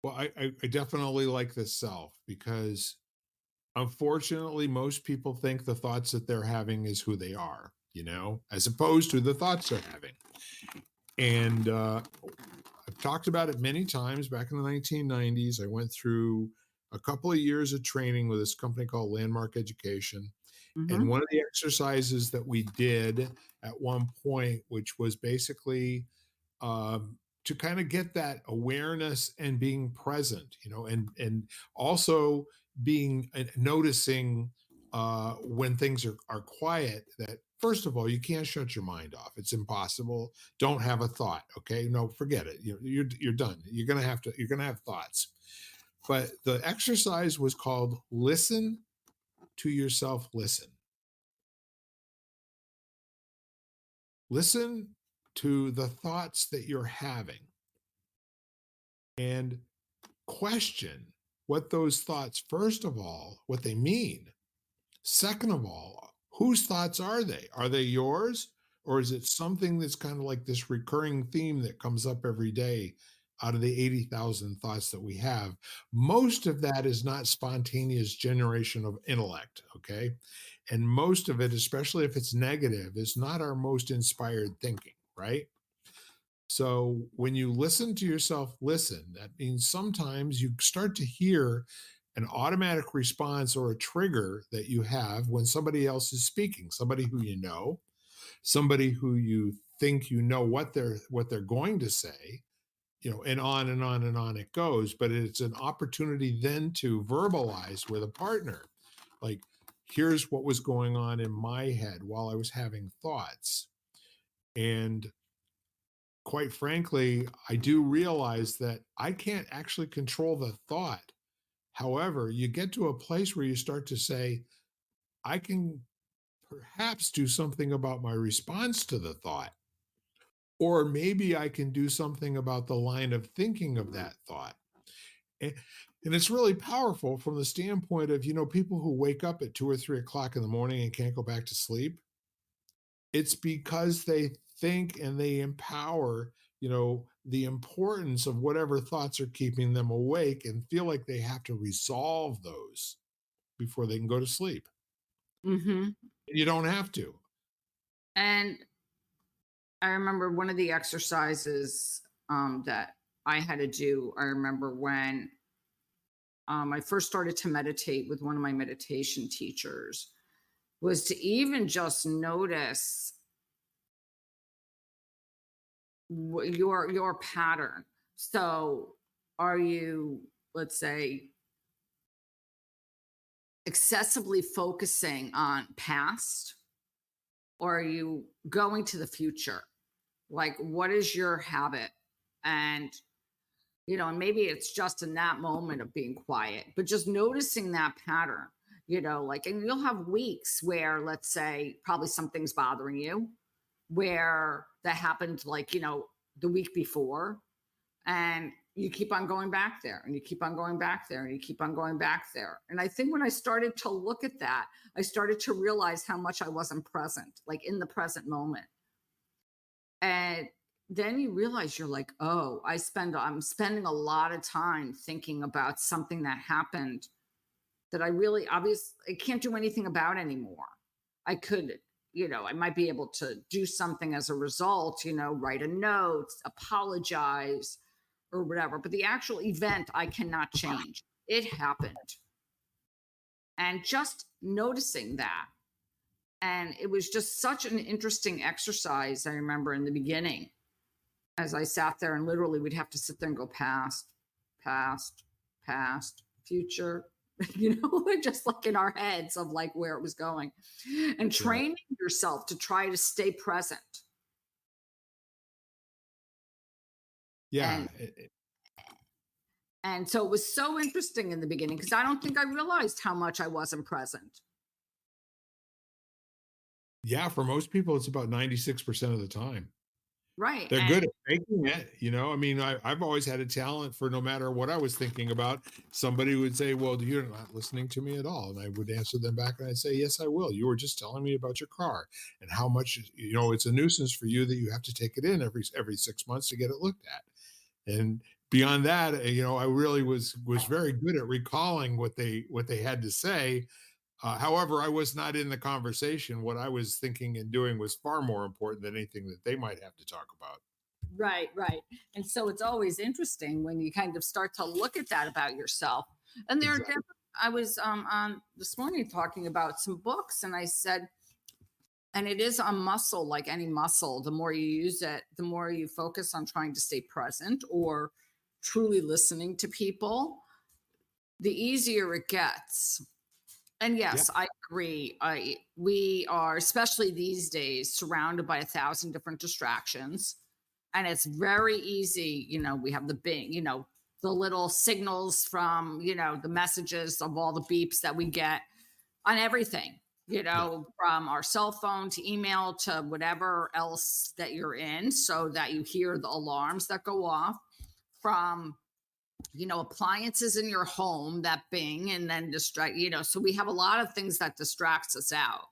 A: Well, I definitely like this self because unfortunately, most people think the thoughts that they're having is who they are, as opposed to the thoughts they're having. And I've talked about it many times. Back in the 1990s, I went through a couple of years of training with this company called Landmark Education. And
B: Hmm.
A: one of the exercises that we did at one point, which was basically to kind of get that awareness and being present, and also being noticing when things are quiet. That first of all, you can't shut your mind off. It's impossible. Don't have a thought. Okay, no, forget it. You're done. You're gonna have thoughts. But the exercise was called "Listen to Yourself." Listen to the thoughts that you're having and question what those thoughts, first of all, what they mean. Second of all, whose thoughts are they? Are they yours Or is it something that's kind of like this recurring theme that comes up every day out of the 80,000 thoughts that we have? Most of that is not spontaneous generation of intellect, okay? And most of it, especially if it's negative, is not our most inspired thinking, right? So when you listen to yourself listen, that means sometimes you start to hear an automatic response or a trigger that you have when somebody else is speaking, somebody who you know, somebody who you think you know what they're going to say, and on and on and on it goes. But it's an opportunity then to verbalize with a partner, like, here's what was going on in my head while I was having thoughts. And quite frankly, I do realize that I can't actually control the thought. However, you get to a place where you start to say, I can perhaps do something about my response to the thought. Or maybe I can do something about the line of thinking of that thought. And, and it's really powerful from the standpoint of, people who wake up at 2 or 3 o'clock in the morning and can't go back to sleep. It's because they think and they empower, the importance of whatever thoughts are keeping them awake and feel like they have to resolve those before they can go to sleep.
B: Hmm.
A: And you don't have to.
B: And I remember one of the exercises that I had to do. I remember when I first started to meditate with one of my meditation teachers, was to even just notice your pattern. So, are you, let's say, excessively focusing on past, or are you going to the future? Like, what is your habit? And and maybe it's just in that moment of being quiet, but just noticing that pattern, like, and you'll have weeks where, let's say, probably something's bothering you, where that happened, like, the week before, and you keep on going back there and you keep on going back there and you keep on going back there. And I think when I started to look at that, I started to realize how much I wasn't present, like in the present moment. And then you realize, you're like, oh, I'm spending a lot of time thinking about something that happened that I really obviously I can't do anything about anymore. I could, I might be able to do something as a result, write a note, apologize, or whatever. But the actual event I cannot change. It happened. And just noticing that. And it was just such an interesting exercise. I remember in the beginning, as I sat there, and literally we'd have to sit there and go past, past, past, future, just like in our heads of like where it was going, and
A: Right.
B: training yourself to try to stay present.
A: Yeah.
B: And and so it was so interesting in the beginning because I don't think I realized how much I wasn't present.
A: Yeah. For most people, it's about 96% of the time.
B: Right.
A: They're
B: And
A: good at faking it. I mean, I've always had a talent for no matter what I was thinking about, somebody would say, "Well, you're not listening to me at all." And I would answer them back and I'd say, "Yes, I will. You were just telling me about your car and how much, it's a nuisance for you that you have to take it in every 6 months to get it looked at." And beyond that, I really was very good at recalling what they had to say. However, I was not in the conversation. What I was thinking and doing was far more important than anything that they might have to talk about.
B: right, right. And so it's always interesting when you kind of start to look at that about yourself. And there are
A: Exactly.
B: different, I was on this morning talking about some books, and I said, and it is a muscle like any muscle. The more you use it, the more you focus on trying to stay present or truly listening to people, the easier it gets. And
A: Yeah.
B: yes, I agree. We are, especially these days, surrounded by 1,000 different distractions, and it's very easy. We have the bing, the little signals from, the messages of all the beeps that we get on everything,
A: Yeah.
B: from our cell phone to email to whatever else that you're in, so that you hear the alarms that go off from, appliances in your home that bing and then distract, so we have a lot of things that distracts us out.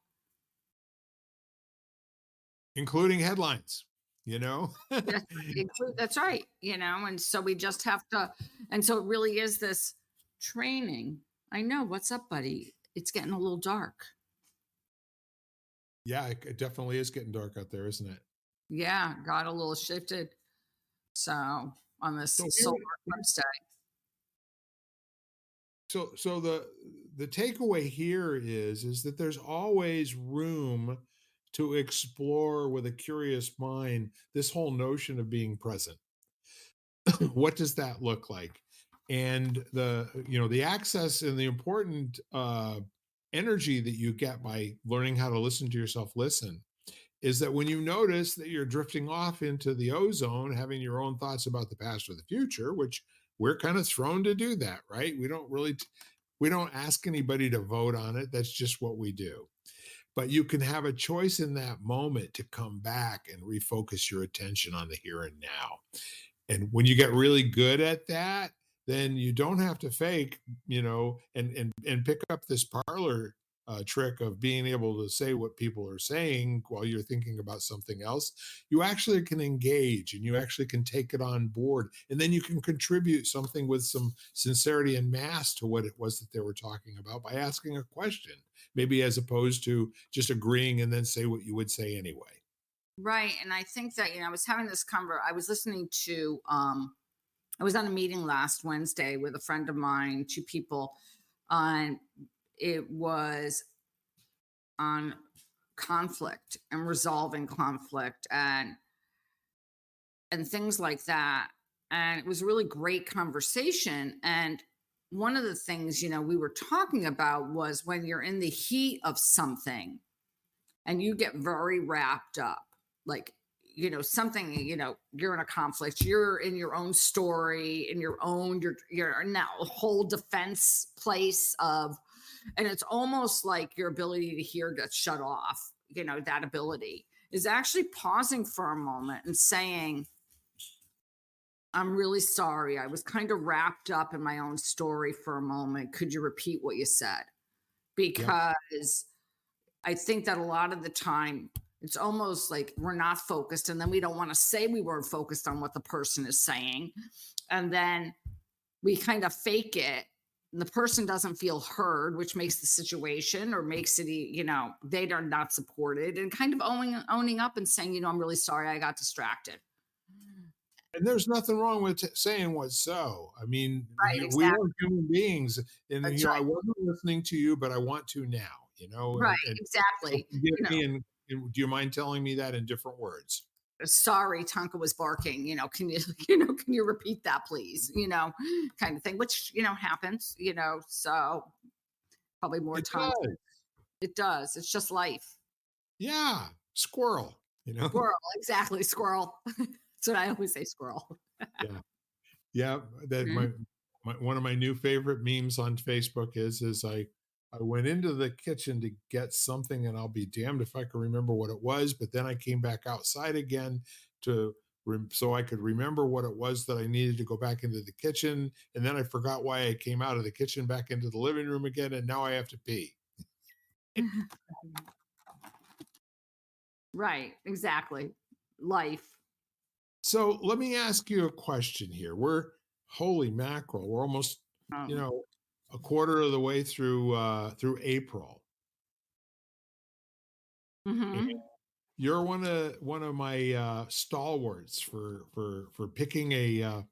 A: including headlines, you know?
B: That's right, that's right, and so we just have to, and so it really is this training. I know. What's up, buddy? It's getting a little dark.
A: Yeah, it definitely is getting dark out there, isn't it?
B: Yeah, got a little shifted. So on this
A: So
B: solar
A: here
B: eclipse day.
A: so the takeaway here is that there's always room to explore with a curious mind this whole notion of being present. What does that look like? And the access and the important energy that you get by learning how to listen to yourself listen is that when you notice that you're drifting off into the ozone, having your own thoughts about the past or the future, which we're kind of thrown to do that, right? We don't ask anybody to vote on it. That's just what we do. But you can have a choice in that moment to come back and refocus your attention on the here and now. And when you get really good at that, then you don't have to fake, and pick up this parlor trick of being able to say what people are saying while you're thinking about something else. You actually can engage and you actually can take it on board. And then you can contribute something with some sincerity and mass to what it was that they were talking about by asking a question, maybe as opposed to just agreeing and then say what you would say anyway.
B: Right. And I think that, I was having this I was listening to I was on a meeting last Wednesday with a friend of mine, two people, on it was on conflict and resolving conflict and things like that. And it was a really great conversation. And one of the things, we were talking about was when you're in the heat of something and you get very wrapped up, like, something, you're in a conflict, you're in your own story, in you're in that whole defense place of, and it's almost like your ability to hear gets shut off. That ability is actually pausing for a moment and saying, I'm really sorry. I was kind of wrapped up in my own story for a moment. Could you repeat what you said?
A: Yep.
B: Because I think that a lot of the time it's almost like we're not focused, and then we don't want to say we weren't focused on what the person is saying. And then we kind of fake it. And the person doesn't feel heard, which makes the situation or makes it, they are not supported, and kind of owning up and saying, I'm really sorry, I got distracted.
A: And there's nothing wrong with saying what's so. I mean,
B: Right,
A: we
B: exactly.
A: are human beings, and
B: That's
A: I
B: right.
A: wasn't listening to you, but I want to now.
B: Right,
A: And so
B: exactly.
A: forgive me. And do you mind telling me that in different words?
B: Sorry, Tonka was barking, can you, can you repeat that, please? Kind of thing, which, happens, so probably more
A: It
B: times.
A: does.
B: It does. It's just life.
A: Yeah, squirrel.
B: Squirrel, exactly. Squirrel. That's what I always say, squirrel.
A: Yeah, yeah. That
B: Mhm.
A: my one of my new favorite memes on Facebook is I went into the kitchen to get something, and I'll be damned if I can remember what it was. But then I came back outside again to so I could remember what it was that I needed to go back into the kitchen, and then I forgot why I came out of the kitchen back into the living room again, and now I have to pee.
B: Right, exactly. Life.
A: So let me ask you a question here. We're holy mackerel. We're almost, you
B: Um,
A: know, a quarter of the way through April. And
B: mhm.
A: you're one of my stalwarts for picking a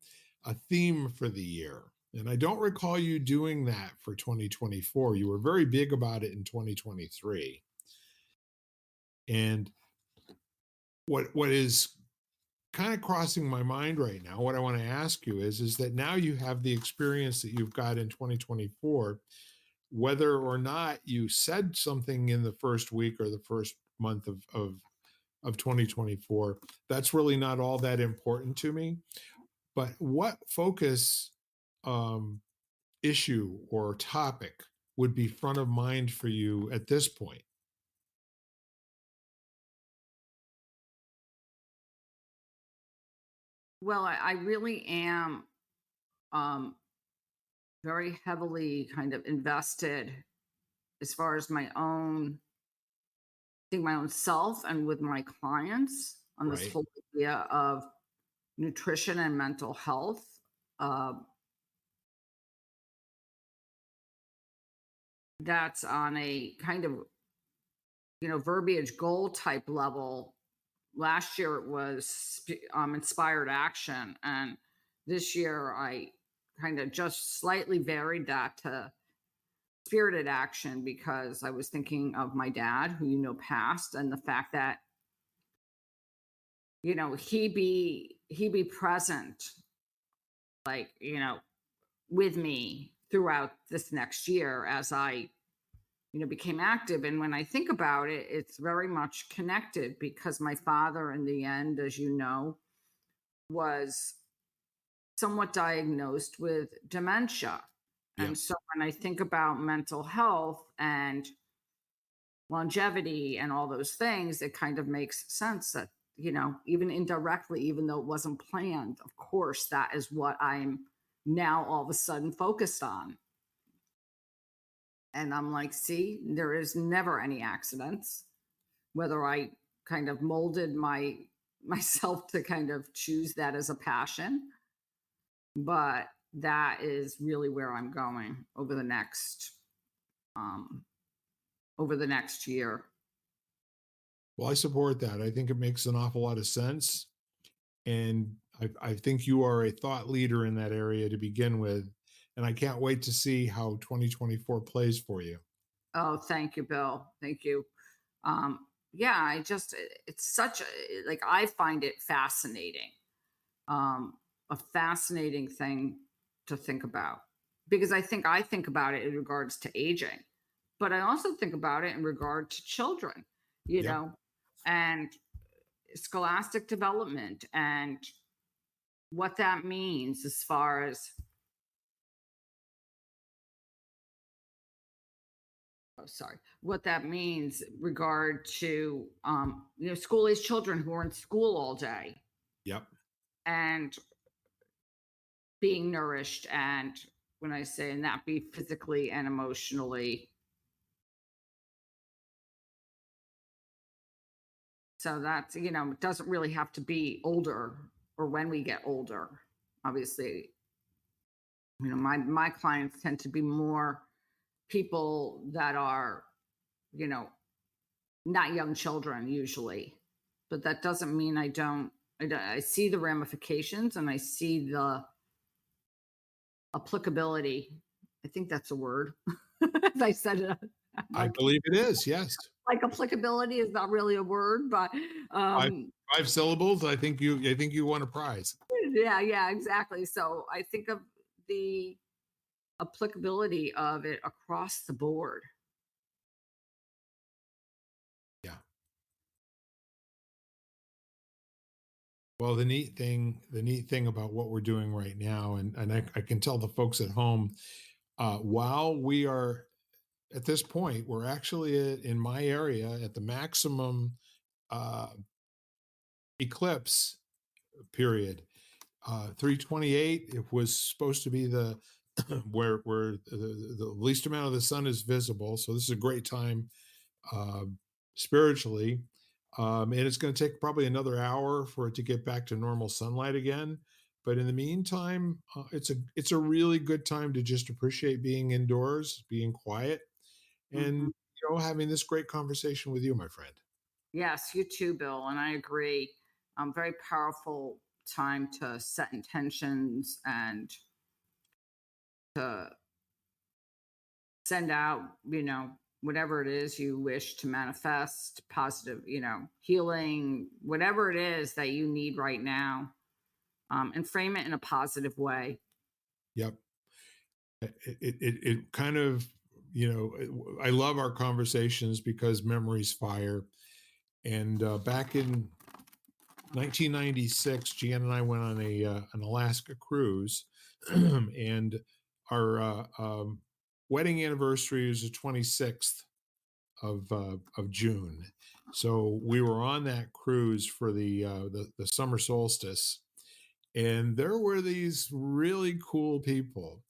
A: theme for the year. And I don't recall you doing that for 2024. You were very big about it in 2023. And what is kind of crossing my mind right now, what I want to ask you is that now you have the experience that you've got in 2024, whether or not you said something in the first week or the first month of 2024, that's really not all that important to me. But what focus, um, issue or topic would be front of mind for you at this point?
B: Well, I really am um, very heavily kind of invested as far as my own think my own self and with my clients on this
A: Right.
B: whole idea of nutrition and mental health. Uh, that's on a kind of, verbiage goal type level. Last year it was inspired action. And this year I kind of just slightly varied that to spirited action because I was thinking of my dad, who passed, and the fact that he be present, like with me throughout this next year as I became active. And when I think about it, it's very much connected because my father, in the end, as you know, was somewhat diagnosed with dementia.
A: Yeah.
B: And so when I think about mental health and longevity and all those things, it kind of makes sense that, even indirectly, even though it wasn't planned, of course, that is what I'm now all of a sudden focused on. And I'm like, see, there is never any accidents, whether I kind of molded myself to kind of choose that as a passion, but that is really where I'm going um over the next year.
A: Well, I support that. I think it makes an awful lot of sense. And I think you are a thought leader in that area to begin with. And I can't wait to see how 2024 plays for you.
B: Oh, thank you, Bill. Thank you. Yeah, it's such a, like, I find it fascinating. A fascinating thing to think about because I think about it in regards to aging, but I also think about it in regard to children, you
A: Yep.
B: know, and scholastic development and what that means as far as, oh, sorry, what that means regard to, school age children who are in school all day
A: Yep.
B: and being nourished. And when I say, and that be physically and emotionally. So that's, it doesn't really have to be older or when we get older. Obviously, my clients tend to be more people that are, you know, not young children usually. But that doesn't mean I see the ramifications and I see the applicability. I think that's a word. As I said it,
A: I
B: like
A: believe it is. Yes.
B: like applicability is not really a word, but
A: Five, five syllables. I think you won a prize.
B: yeah, yeah, exactly. So I think of the applicability of it across the board.
A: Yeah. Well, the neat thing about what we're doing right now, and I can tell the folks at home, while we are at this point, we're actually in my area at the maximum uh, eclipse period. 328. It was supposed to be the where the least amount of the sun is visible. So this is a great time spiritually. And it's going to take probably another hour for it to get back to normal sunlight again. But in the meantime, it's a really good time to just appreciate being indoors, being quiet,
B: Mhm.
A: and having this great conversation with you, my friend.
B: Yes, you too, Bill. And I agree. Very powerful time to set intentions and to send out, whatever it is you wish to manifest, positive, healing, whatever it is that you need right now, and frame it in a positive way.
A: Yep. It kind of I love our conversations because memories fire. And back in 1996, Jan and I went on a an Alaska cruise, and our wedding anniversary is the 26th of June. So we were on that cruise for the summer solstice, and there were these really cool people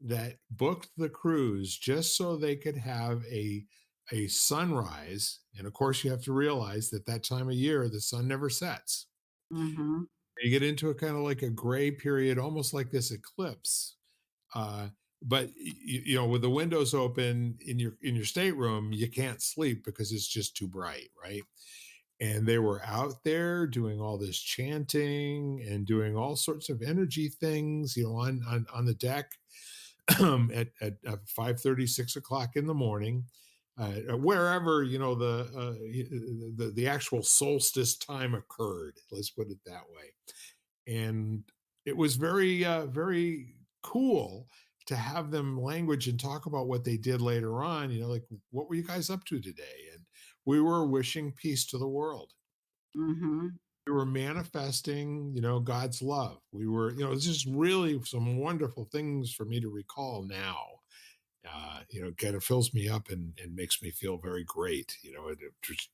A: that booked the cruise just so they could have a a sunrise. And of course, you have to realize that that time of year, the sun never sets.
B: Mhm.
A: You get into a kind of like a gray period, almost like this eclipse. Uh, but with the windows open in your stateroom, you can't sleep because it's just too bright, right? And they were out there doing all this chanting and doing all sorts of energy things, on the deck at 5:30, 6 o'clock in the morning, wherever the actual solstice time occurred. Let's put it that way. And it was very cool to have them language and talk about what they did later on. Like, what were you guys up to today? And we were wishing peace to the world.
B: Mhm.
A: We were manifesting, God's love. We were, it's just really some wonderful things for me to recall now. Kind of fills me up and makes me feel very great.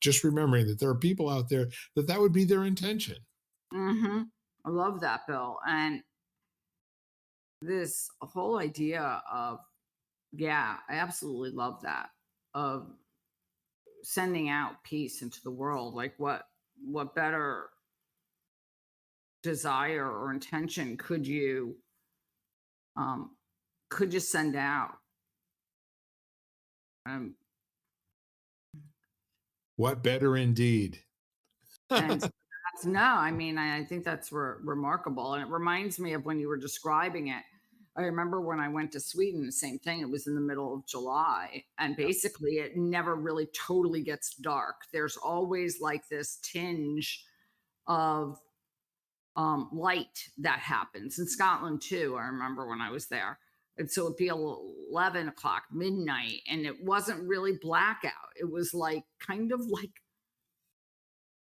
A: Just remembering that there are people out there that would be their intention.
B: Mhm. I love that, Bill. And this whole idea of, yeah, I absolutely love that, of sending out peace into the world. Like, what better desire or intention um could you send out? Um
A: What better indeed?
B: and so no, I mean, I think that's remarkable, and it reminds me of when you were describing it. I remember when I went to Sweden, the same thing. It was in the middle of July, and basically, it never really totally gets dark. There's always like this tinge of light that happens in Scotland too. I remember when I was there. And so it'd be 11 o'clock, midnight, and it wasn't really blackout. It was like kind of like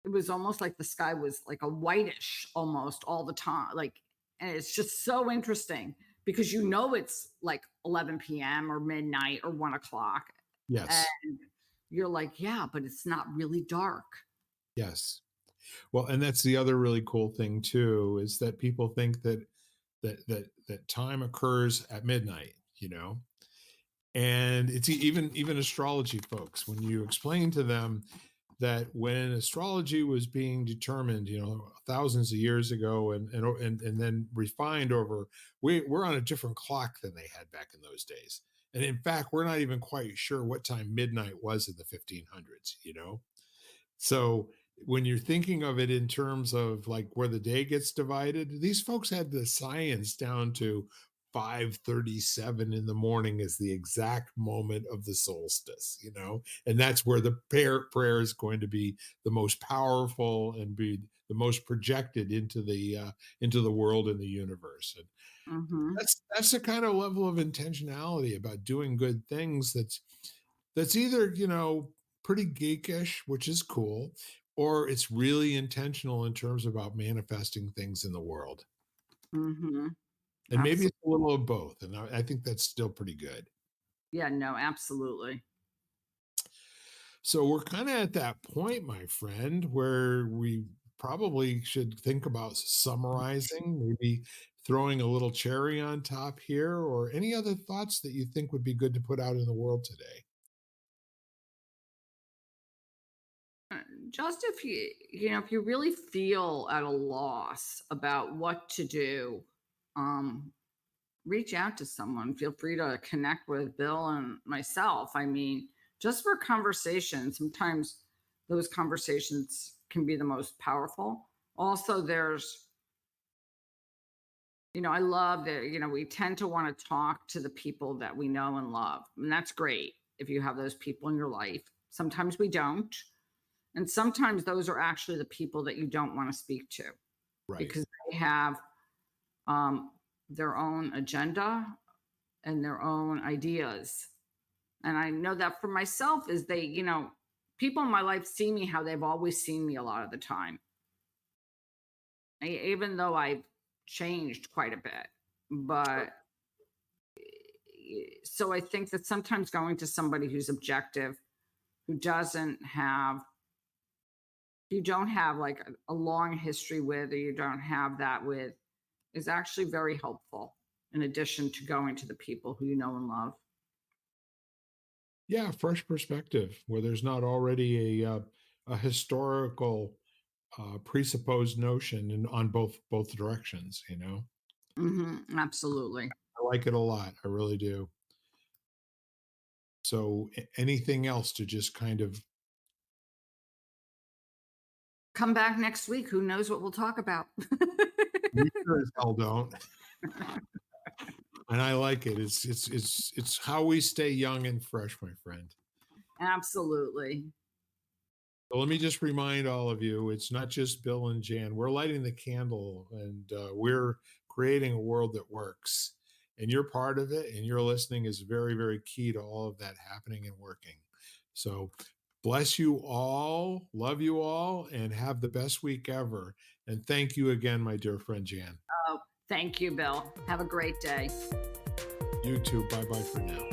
B: it was almost like the sky was like a whitish almost all the time. Like, and it's just so interesting because it's like 11 p.m. or midnight or 1 o'clock. And
A: Yes,
B: you're like, yeah, but it's not really dark.
A: yes. Well, and that's the other really cool thing too, is that people think that time occurs at midnight, and it's even astrology folks, when you explain to them that when astrology was being determined, thousands of years ago, and then refined over, we're on a different clock than they had back in those days. And in fact, we're not even quite sure what time midnight was in the 1500s. So when you're thinking of it in terms of like where the day gets divided, these folks had the science down to 5:37 in the morning as the exact moment of the solstice. And that's where the prayer is going to be the most powerful and be the most projected into the world and the universe. And
B: Hmm.
A: that's the kind of level of intentionality about doing good things that's either, pretty geekish, which is cool, or it's really intentional in terms about manifesting things in the world.
B: Hmm.
A: And maybe
B: Absolutely.
A: it's a little of both. And I think that's still pretty good.
B: Yeah, no, absolutely.
A: So we're kind of at that point, my friend, where we probably should think about summarizing, maybe throwing a little cherry on top here, or any other thoughts that you think would be good to put out in the world today.
B: Just if if you really feel at a loss about what to do, um, reach out to someone. Feel free to connect with Bill and myself. I mean, just for conversation, sometimes those conversations can be the most powerful. Also, I love that, we tend to want to talk to the people that we know and love. And that's great if you have those people in your life. Sometimes we don't. And sometimes those are actually the people that you don't want to speak to
A: Right.
B: because they have um, their own agenda and their own ideas. And I know that for myself is people in my life see me how they've always seen me a lot of the time. Even though I've changed quite a bit. But so I think that sometimes going to somebody who's objective, who doesn't have you don't have like a long history with, or you don't have that with, is actually very helpful in addition to going to the people who you know and love.
A: Yeah, fresh perspective where there's not already a historical presupposed notion on both directions.
B: Absolutely.
A: I like it a lot. I really do. So, anything else to just kind of
B: Come back next week. Who knows what we'll talk about?
A: we sure as hell don't. And I like it. It's how we stay young and fresh, my friend.
B: Absolutely.
A: So let me just remind all of you, it's not just Bill and Jan. We're lighting the candle, and we're creating a world that works. And you're part of it, and your listening is very, very key to all of that happening and working. So bless you all, love you all, and have the best week ever. And thank you again, my dear friend Jan.
B: Oh, thank you, Bill. Have a great day.
A: You too. Bye bye for now.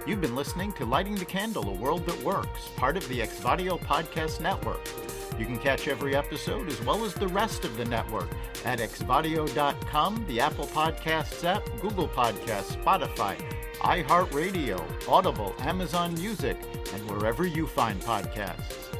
C: You've been listening to Lighting the Candle, A World That Works, part of the Exvadio Podcast Network. You can catch every episode as well as the rest of the network at exvadio.com, the Apple Podcasts app, Google Podcasts, Spotify, iHeartRadio, Audible, Amazon Music, and wherever you find podcasts.